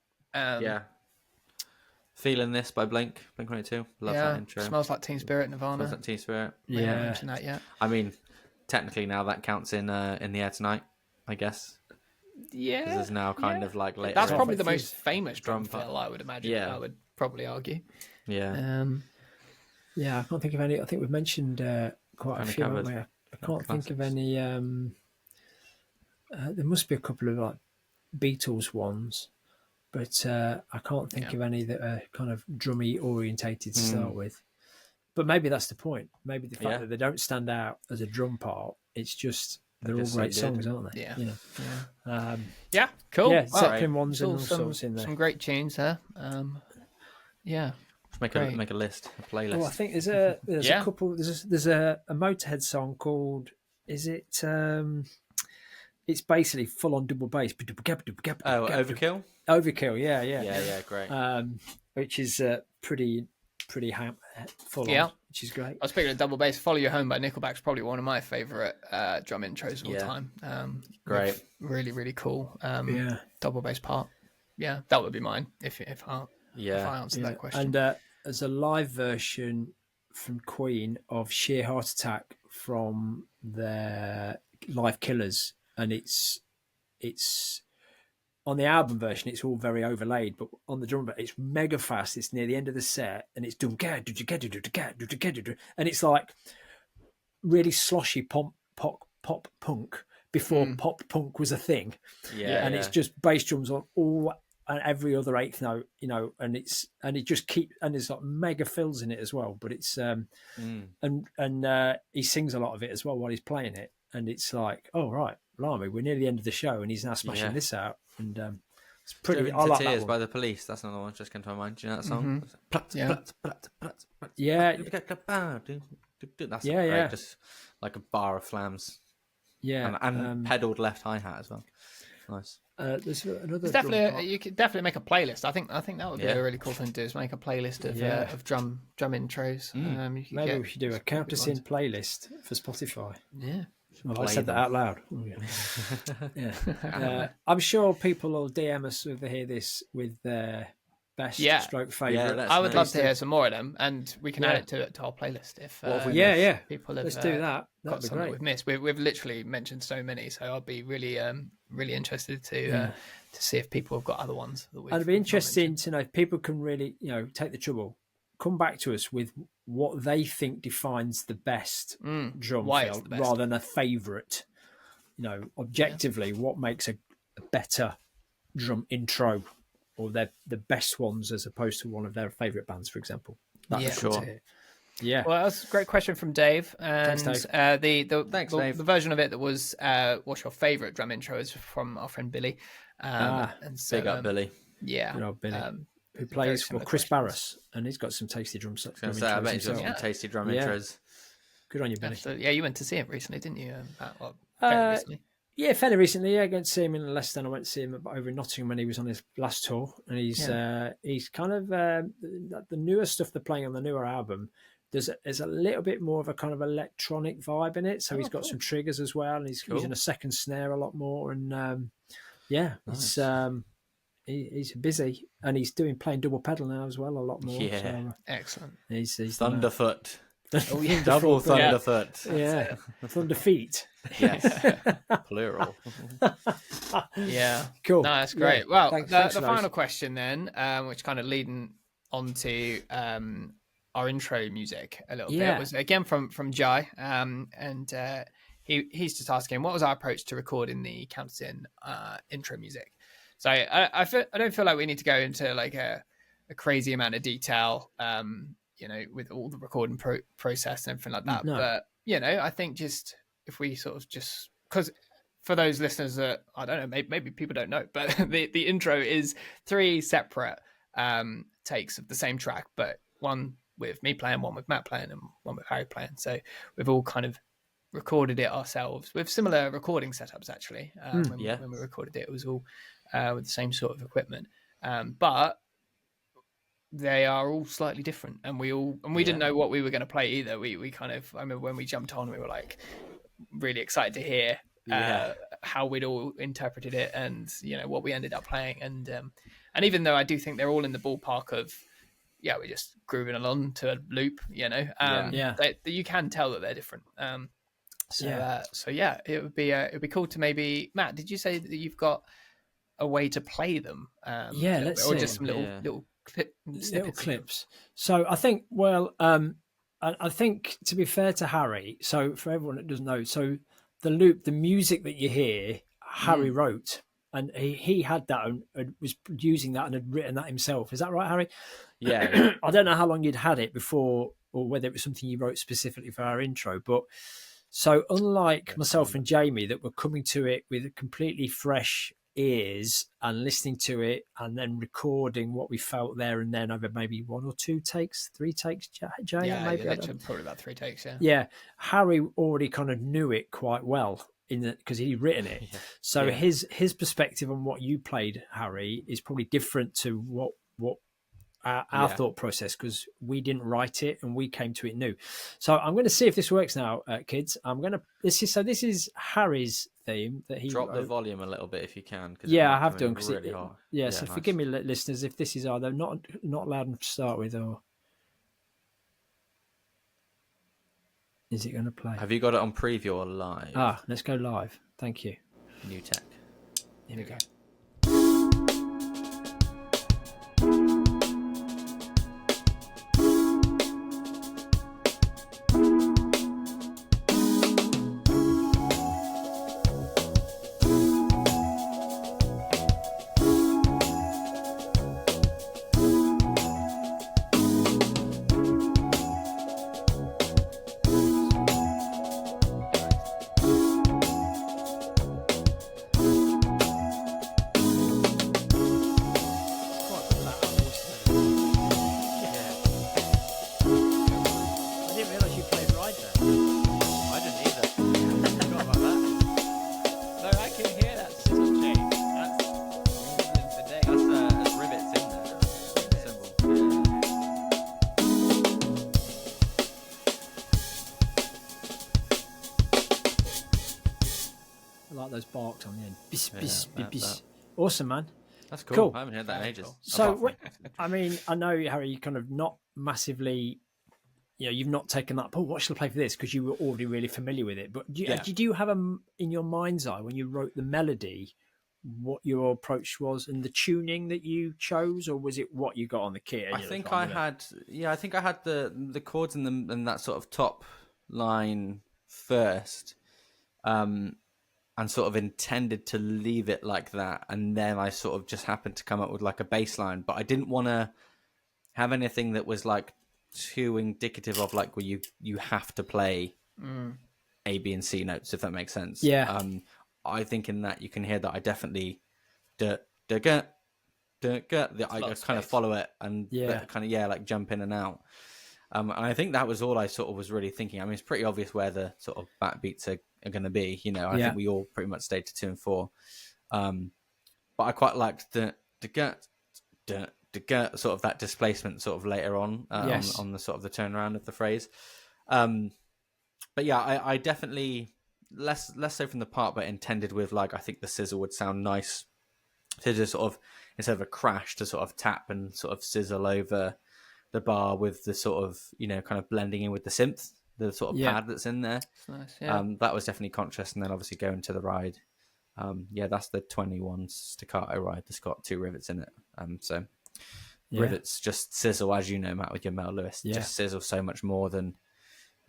Feeling This by Blink-182. Love that intro. Smells Like Teen Spirit, Nirvana. Smells Like Teen Spirit. Yeah. I haven't mentioned that yet. I mean, technically now that counts in the Air Tonight, I guess. Yeah. Because there's now kind of like later. That's probably the most famous drum fill, I would imagine. Yeah. I would probably argue. Yeah. Yeah, I can't think of any. I think we've mentioned quite a few, haven't we? I can't think of any. There must be a couple of like Beatles ones, but I can't think of any that are kind of drummy orientated to start with. But maybe that's the point. Maybe the fact that they don't stand out as a drum part, it's just they're all great songs, aren't they? Yeah. You know? Yeah, cool. Yeah, Zeppelin ones and all sorts in there. Some great tunes there. Yeah. Make a list, a playlist. Oh, I think there's a couple. There's a Motorhead song called. Is it? It's basically full on double bass. Oh, Overkill. Overkill, yeah. Yeah, great. Which is pretty full on, which is great. I was speaking of double bass. Follow You Home by Nickelback's probably one of my favourite drum intros of all time. Great, really, really cool. Double bass part. Yeah, that would be mine if I answered that question. And there's a live version from Queen of Sheer Heart Attack from their Live Killers, and it's it's on the album version, it's all very overlaid, but on the drum, it's mega fast. It's near the end of the set, and it's and it's like really sloshy pop punk before pop punk was a thing. And it's just bass drums on all and every other eighth note, and it just keeps, and there's like mega fills in it as well. But it's and he sings a lot of it as well while he's playing it, and it's like, oh right, blimey, we're near the end of the show, and he's now smashing this out, and it's pretty. I like Tears that by the Police. That's another one just came to my mind. Do you know that song? Yeah. That's Yeah, great. yeah. Just like a bar of flams. Yeah, and pedaled left hi hat as well. Nice. There's another. It's definitely you could definitely make a playlist. I think that would be Yeah. a really cool thing to do, is make a playlist of drum intros. You could Maybe we should do a counter-synth playlist for Spotify. Yeah. Well, I said that out loud. Oh, yeah. I'm sure people will DM us if they hear this with their best stroke favourite. I would love to hear some more of them, and we can add it to our playlist if people have, let's do that. That'd be great. We've missed. We've literally mentioned so many, so I'll be really really interested to see if people have got other ones. That it'd be interesting to know if people can really take the trouble, come back to us with what they think defines the best drum fill, rather than a favourite. Objectively, what makes a better drum intro, or they're the best ones as opposed to one of their favourite bands, for example. Yeah. Well, that's a great question from Dave. And Thanks, Dave. The version of it that was what's your favourite drum intro is from our friend Billy. And so, big up Billy. Yeah. Good old Billy. Who plays for Chris Barris, and he's got some tasty drum sets. I bet he's got some tasty drum intros. Good on you, Billy. Yeah, you went to see him recently, didn't you? Fairly recently. Yeah, fairly recently. Yeah, I went to see him in Leicester, and I went to see him over in Nottingham when he was on his last tour. And he's kind of the newer stuff they're playing on the newer album. There's a little bit more of a kind of electronic vibe in it. So he's got some triggers as well, and he's using a second snare a lot more. And nice. He's busy, and he's playing double pedal now as well a lot more. Yeah, so, excellent. He's Thunderfoot. Oh, yeah. Double Thunderfoot. Yeah, Thunderfeet. Yes, plural. Yeah, cool. No, that's great. Yeah. Well, Thanks the final question then, which kind of leading on to our intro music a little bit, was again from Jai, and he's just asking, what was our approach to recording the Counter-Sin intro music? So I don't feel like we need to go into like a crazy amount of detail, with all the recording process and everything like that. No. But I think just if we sort of just, because for those listeners that I don't know, maybe people don't know, but the intro is 3 separate takes of the same track, but one with me playing, one with Matt playing, and one with Harry playing. So we've all kind of recorded it ourselves with similar recording setups actually. When we recorded it was all with the same sort of equipment, but they are all slightly different, and we didn't know what we were going to play either. We kind of, I remember when we jumped on, we were like really excited to hear how we'd all interpreted it, and what we ended up playing, and even though I do think they're all in the ballpark of we're just grooving along to a loop, you can tell that they're different. It would be cool to maybe, Matt, did you say that you've got a way to play them? Let's or see. Just some little clips. So I think, I think to be fair to Harry, so for everyone that doesn't know, so the music that you hear, Harry wrote, and he had that and was using that and had written that himself. Is that right, Harry? Yeah. I don't know how long you'd had it before, or whether it was something you wrote specifically for our intro, but so unlike myself and Jamie that were coming to it with completely fresh ears and listening to it and then recording what we felt there and then over maybe 1 or 2 takes, 3 takes, Jay? Maybe probably about 3 takes. Yeah. Harry already kind of knew it quite well because he'd written it. So his perspective on what you played, Harry, is probably different to what our thought process, because we didn't write it and we came to it new. So I'm going to see if this works now, kids. This is Harry's theme that he drop the volume a little bit if you can. I have done. Really hard. So nice. Forgive me, listeners, if this is either not loud enough to start with, or is it going to play? Have you got it on preview or live? Let's go live. Thank you. New tech. Here we go. Those barks on the end. Biss, biss, biss. Awesome, man. That's cool. I haven't heard that in ages. So, I mean, I know, Harry, you're kind of not massively, you've not taken that, what shall I play for this? Because you were already really familiar with it. But did you have in your mind's eye when you wrote the melody, what your approach was and the tuning that you chose, or was it what you got on the kit? I think I had the chords and that sort of top line first. And sort of intended to leave it like that. And then I sort of just happened to come up with like a bass line, but I didn't want to have anything that was like too indicative of like, well, you have to play A, B, and C notes, if that makes sense. Yeah. I think in that you can hear that I definitely I kind of follow it and like jump in and out. And I think that was all I sort of was really thinking. I mean, it's pretty obvious where the sort of backbeats are going to be. I think we all pretty much stayed to 2 and 4. But I quite liked the sort of that displacement sort of later on on the sort of the turnaround of the phrase. But yeah, I definitely less so from the part, but intended with like I think the sizzle would sound nice to just sort of instead of a crash to sort of tap and sort of sizzle over the bar with the sort of kind of blending in with the synth, the sort of pad that's in there. That's nice, that was definitely conscious. And then obviously going to the ride, that's the 21 staccato ride that's got 2 rivets in it. So rivets just sizzle, as you know, Matt, with your Mel Lewis, just sizzle so much more than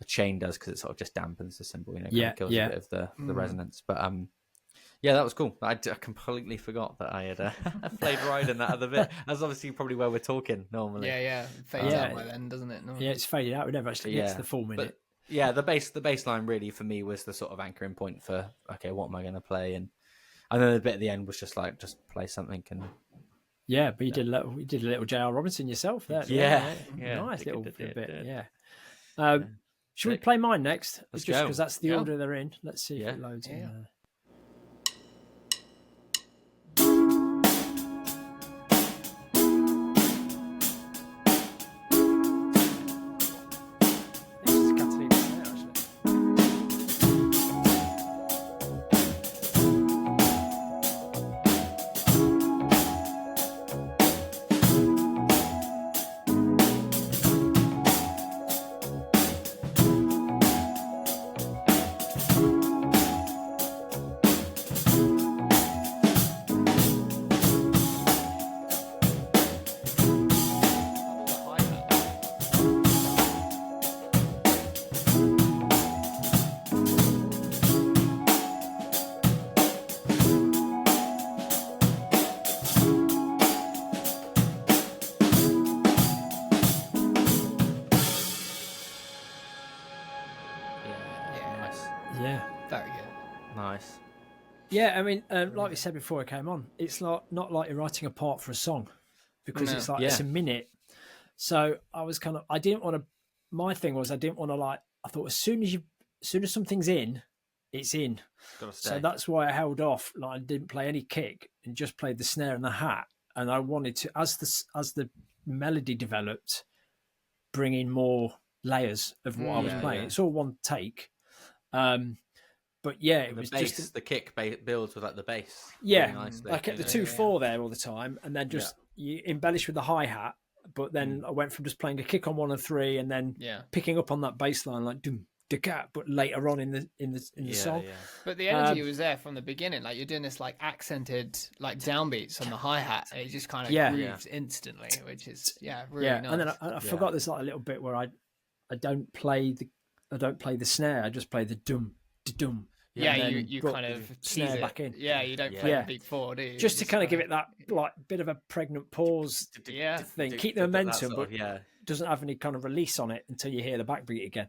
a chain does, because it sort of just dampens the cymbal, kind of kills a bit of the resonance. But that was cool. I completely forgot that I had played ride in that other bit. That's obviously probably where we're talking normally. Yeah. Fades out by then, doesn't it? Normally. Yeah, it's faded out. We never actually get to the full minute. But, the bass line really for me was the sort of anchoring point for, okay, what am I going to play? And then the bit at the end was just like, just play something. And but you did a little J.R. Robinson yourself there. Nice little bit. Yeah. Should we play mine next? Let's just go. Because that's the order they're in. Let's see if it loads in there. Nice. Yeah, I mean, like we said before I came on, it's not like you're writing a part for a song, because it's like it's a minute. So I didn't want to. My thing was I didn't want to I thought as soon as something's in, it's in. So that's why I held off. Like I didn't play any kick and just played the snare and the hat. And I wanted to, as the melody developed, bring in more layers of what I was playing. It's all one take. But it was bass, just the kick builds with like the bass. Yeah, really I kept the 2/4 there all the time, and then just you embellish with the hi hat. But then I went from just playing a kick on 1 and 3, and then picking up on that bass line like doom the cat, but later on in the song. Yeah. But the energy was there from the beginning. Like you're doing this like accented like downbeats on the hi hat, and it just kind of grooves instantly, which is really nice. And then I forgot there's like a little bit where I don't play the snare. I just play the dum dum. Yeah, you kind of snare it back in. Yeah, you don't play the beat forward, do you? Just to kind of give it that like bit of a pregnant pause thing. Keep the momentum, but doesn't have any kind of release on it until you hear the backbeat again.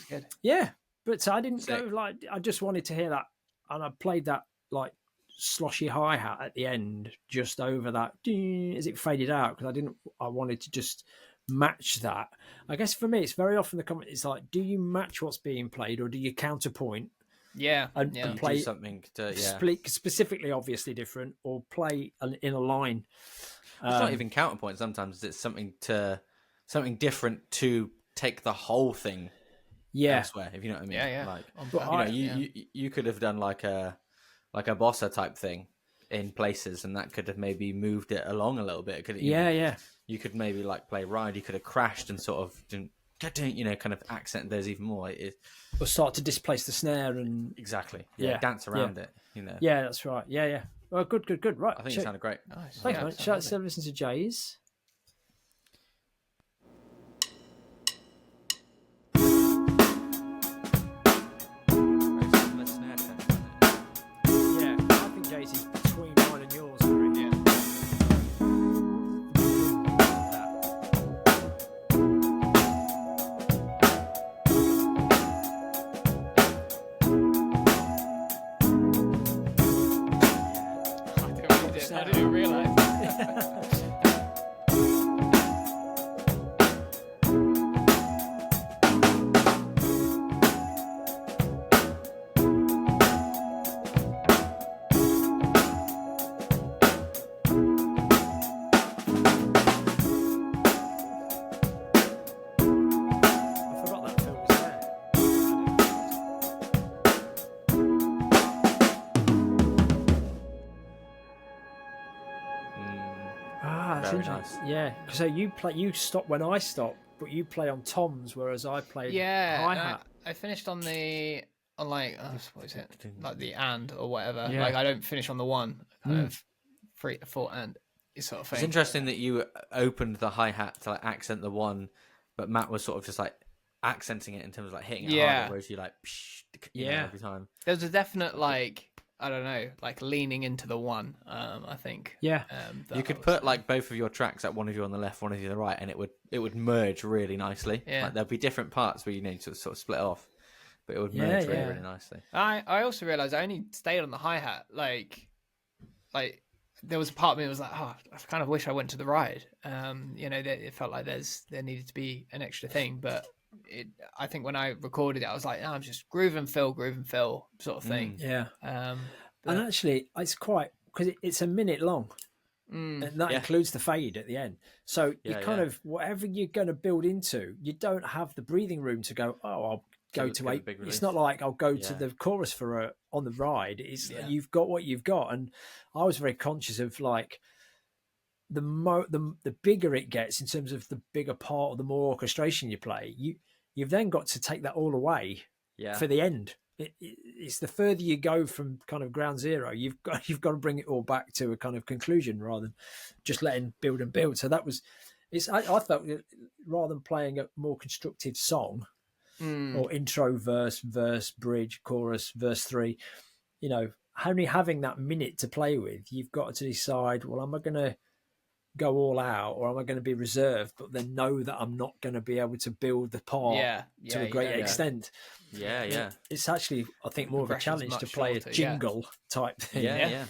Good. Yeah, but I didn't go like I just wanted to hear that, and I played that like sloshy hi hat at the end, just over that as it faded out because I wanted to just match that. I guess for me, it's very often the comment is like, do you match what's being played or do you counterpoint? And play something to specifically, obviously different, or play in a line. It's not even counterpoint. Sometimes it's something different to take the whole thing elsewhere. If you know what I mean. Like, you could have done like a bossa type thing in places, and that could have maybe moved it along a little bit. You could maybe like play ride. You could have crashed and sort of kind of accent those even more. Or start to displace the snare and dance around it. Yeah, that's right. Yeah. Well, good. Right. I think it sounded great. Nice. Thanks, mate. Shall I listen to Jay's? Yeah, I think Jay's is between mine and yours. I didn't realise. Very nice. Yeah. So you stop when I stop, but you play on toms, whereas I play hi-hat. I finished on like what is it? Like the and or whatever. Yeah. Like I don't finish on the one. Kind of 3, 4 and sort of thing. It's interesting that you opened the hi-hat to like accent the one, but Matt was sort of just like accenting it in terms of like hitting it harder, whereas you like every time. There's a definite like, I don't know, like leaning into the one, I think. Yeah. You could put like both of your tracks, like one of you on the left, one of you on the right, and it would merge really nicely. Yeah. Like there'd be different parts where you need to sort of split off, but it would merge really nicely. I also realised I only stayed on the hi-hat. Like there was a part of me that was like, I kind of wish I went to the ride. It felt like there needed to be an extra thing, but I think when I recorded it, I was like, I'm just groove and fill sort of thing. Yeah. And actually, it's quite, because it's a minute long, and that includes the fade at the end. So you kind of, whatever you're going to build into, you don't have the breathing room to go, I'll go to 8. It's not like I'll go to the chorus on the ride. It's you've got what you've got. And I was very conscious of like, the bigger it gets in terms of the bigger part or the more orchestration you play, you've then got to take that all away for the end. It's the further you go from kind of ground zero, you've got to bring it all back to a kind of conclusion rather than just letting build and build. So I felt rather than playing a more constructive song or intro, verse, bridge, chorus, verse 3, only having that minute to play with, you've got to decide, well, am I going to go all out or am I going to be reserved, but then know that I'm not going to be able to build the part to a great extent. It's actually, I think, more of a challenge to play a jingle type thing.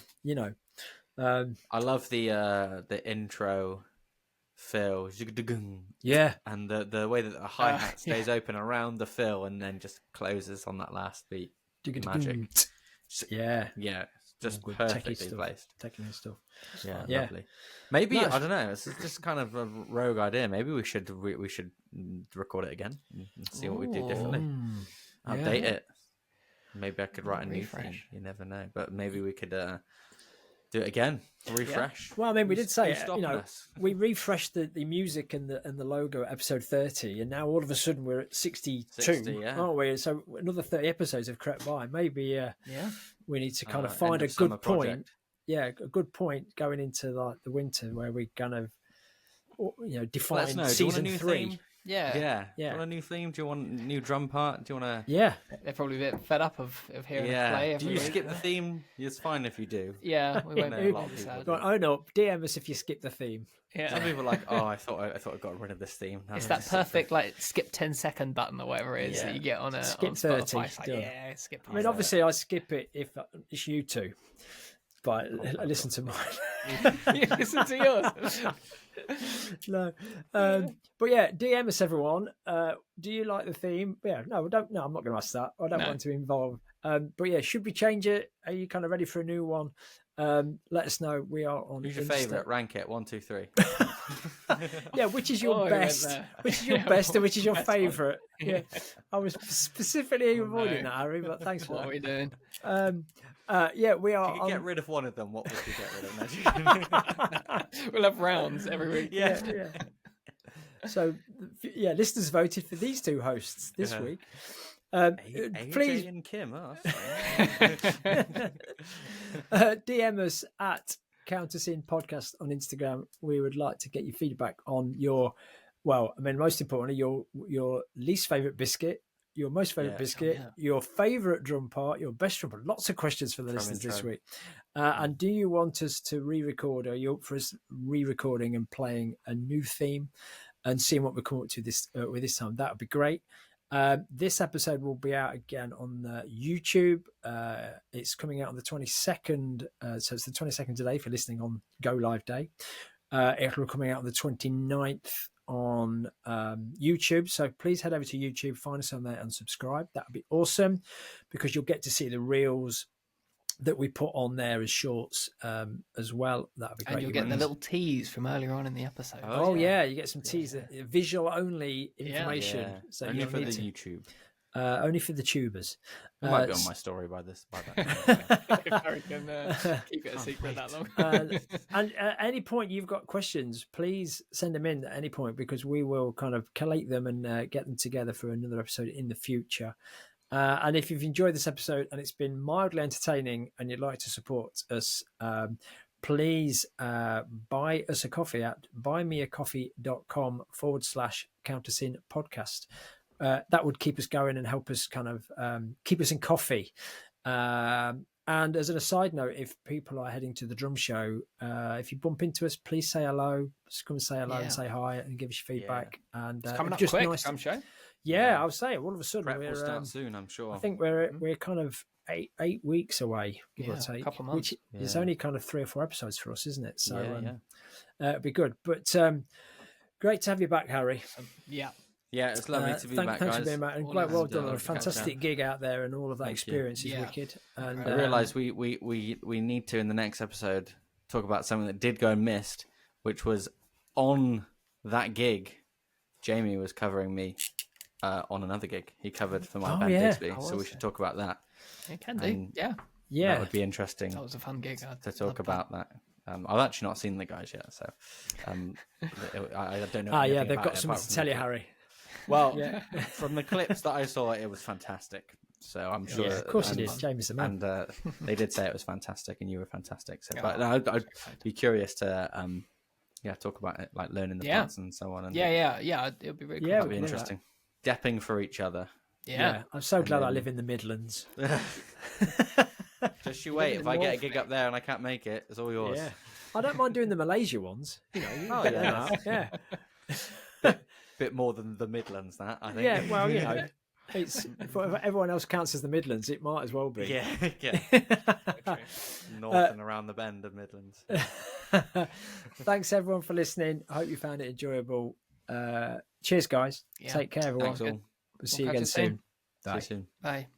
I love the intro fill, and the way that the hi-hat stays open around the fill and then just closes on that last beat. Magic. Just perfectly placed. Technical stuff. Yeah, lovely. Maybe I don't know. It's just kind of a rogue idea. Maybe we should record it again and see what we do differently. Update it. Maybe I could write a new thing. You never know. But maybe we could Do it again. Refresh. Well, I mean, we did say Who's it. stopping us? We refreshed the music and the logo at episode 30, and now all of a sudden we're at 62, 60, yeah. aren't we? So another 30 episodes have crept by. Maybe we need to kind of find a good point. Project. Yeah, a good point going into like the winter where we kind of define Let us know. season Do you want a new 3. theme? Yeah. Yeah. Do you want a new theme? Do you want a new drum part? Do you want to? Yeah. They're probably a bit fed up of hearing us play. Do every you week. skip the theme? It's fine if you do. Yeah, we won't know, be a lot of people sad. do. Right, own up. DM us if you skip the theme. Yeah. Some people are like, oh, I thought I got rid of this theme. Now It's I that just sit perfect like skip 10-second button or whatever it is that you get on a Skip on 30, Spotify. It's like, done. yeah, skip. I mean, obviously, I skip it if it's you two, but I listen to mine. you listen to yours. No, but yeah, DM us, everyone. Do you like the theme? Yeah, no, I don't. No, I'm not going to ask that. I don't want to involve. But yeah, should we change it? Are you kind of ready for a new one? Let us know. We are on. Who's your Insta. favourite? Rank it. 1, 2, 3. Yeah, which is your Oh, he went best? there. Which is your best, and which is your Best one. favourite? Yeah, I was specifically avoiding no. that, Harry. But thanks for What are that. we doing? Yeah, we are. If you could get rid of one of them, what would you get rid of? We'll have rounds every week. Yeah. Yeah. So, yeah, listeners voted for these two hosts this Yeah. week. AJ Please and Kim. Oh, that's fine. DM us at Count Us In Podcast on Instagram. We would like to get your feedback on most importantly, your least favourite biscuit, your most favourite Yeah. biscuit, your favourite drum part, your best drum part. Lots of questions for the listeners this intro. week. And do you want us to re-record? Are you up for us re-recording and playing a new theme and seeing what we come up to with this time? That would be great. This episode will be out again on YouTube. It's coming out on the 22nd. So it's the 22nd today for listening on Go Live Day. It'll be coming out on the 29th on YouTube. So please head over to YouTube, find us on there and subscribe. That would be awesome because you'll get to see the reels that we put on there as shorts as well. That would be great. And you'll get the little tease from earlier on in the episode. Oh yeah, you get some teaser, visual only Yeah. information. Yeah. So Only you for the need to. YouTube. Only for the tubers. It might be on my story by that. If Harry can keep it a secret that long. And at any point you've got questions, please send them in at any point because we will kind of collate them and get them together for another episode in the future. And if you've enjoyed this episode and it's been mildly entertaining and you'd like to support us, please buy us a coffee at buymeacoffee.com/Count Us In podcast. That would keep us going and help us kind of keep us in coffee. And as an aside note, if people are heading to the drum show, if you bump into us, please say hello. Just come and say hello and say hi and give us your feedback. And It's coming up just quick, nice. drum show. Yeah, I was saying all of a sudden Prep will we're start soon, I'm sure. I think we're kind of eight weeks away, give or Yeah, a take, couple months. which is only kind of 3 or 4 episodes for us, isn't it? So Yeah. it'd be good. But great to have you back, Harry. Yeah. Yeah, it's lovely to be back, Thanks guys. for being back, and All great, well nice. done on a Lovely to catch fantastic up. gig out there, and all of that Thank you. experience is Yeah. wicked. And I realise we need to in the next episode talk about something that did go missed, which was on that gig. Jamie was covering me on another gig. He covered for my band Disby, How so we was should it? talk about that. You can do. And Yeah. That would be interesting That was a fun gig. to talk about that. I've actually not seen the guys yet, so I don't know. yeah, anything they've about got it something apart to from tell the you, clip. Harry. Well, Yeah. from the clips that I saw, it was fantastic. So I'm sure. Yeah, of course it and- is. Jamie's the man. And they did say it was fantastic, and you were fantastic. So, but Oh, no, I'd be curious to, talk about it, like learning the Yeah. parts and so on. And Yeah. It'll be really cool. Yeah, that'd be we'd love interesting. Depping for each other. Yeah. I'm so glad I then- live in the Midlands. Just you wait. in If the I get a north, gig up there and I can't make it, it's all yours. Yeah, I don't mind doing the Malaysia ones. You know, Oh, get yeah. them out. Yeah. Bit more than the Midlands, that I think. Yeah, well, you know, it's if everyone else counts as the Midlands, it might as well be. yeah. North and around the bend of Midlands. Thanks everyone for listening. I hope you found it enjoyable. Cheers, guys. Yeah. Take care, everyone. Thanks all. We'll see you catch again you soon. soon. See you soon. Bye.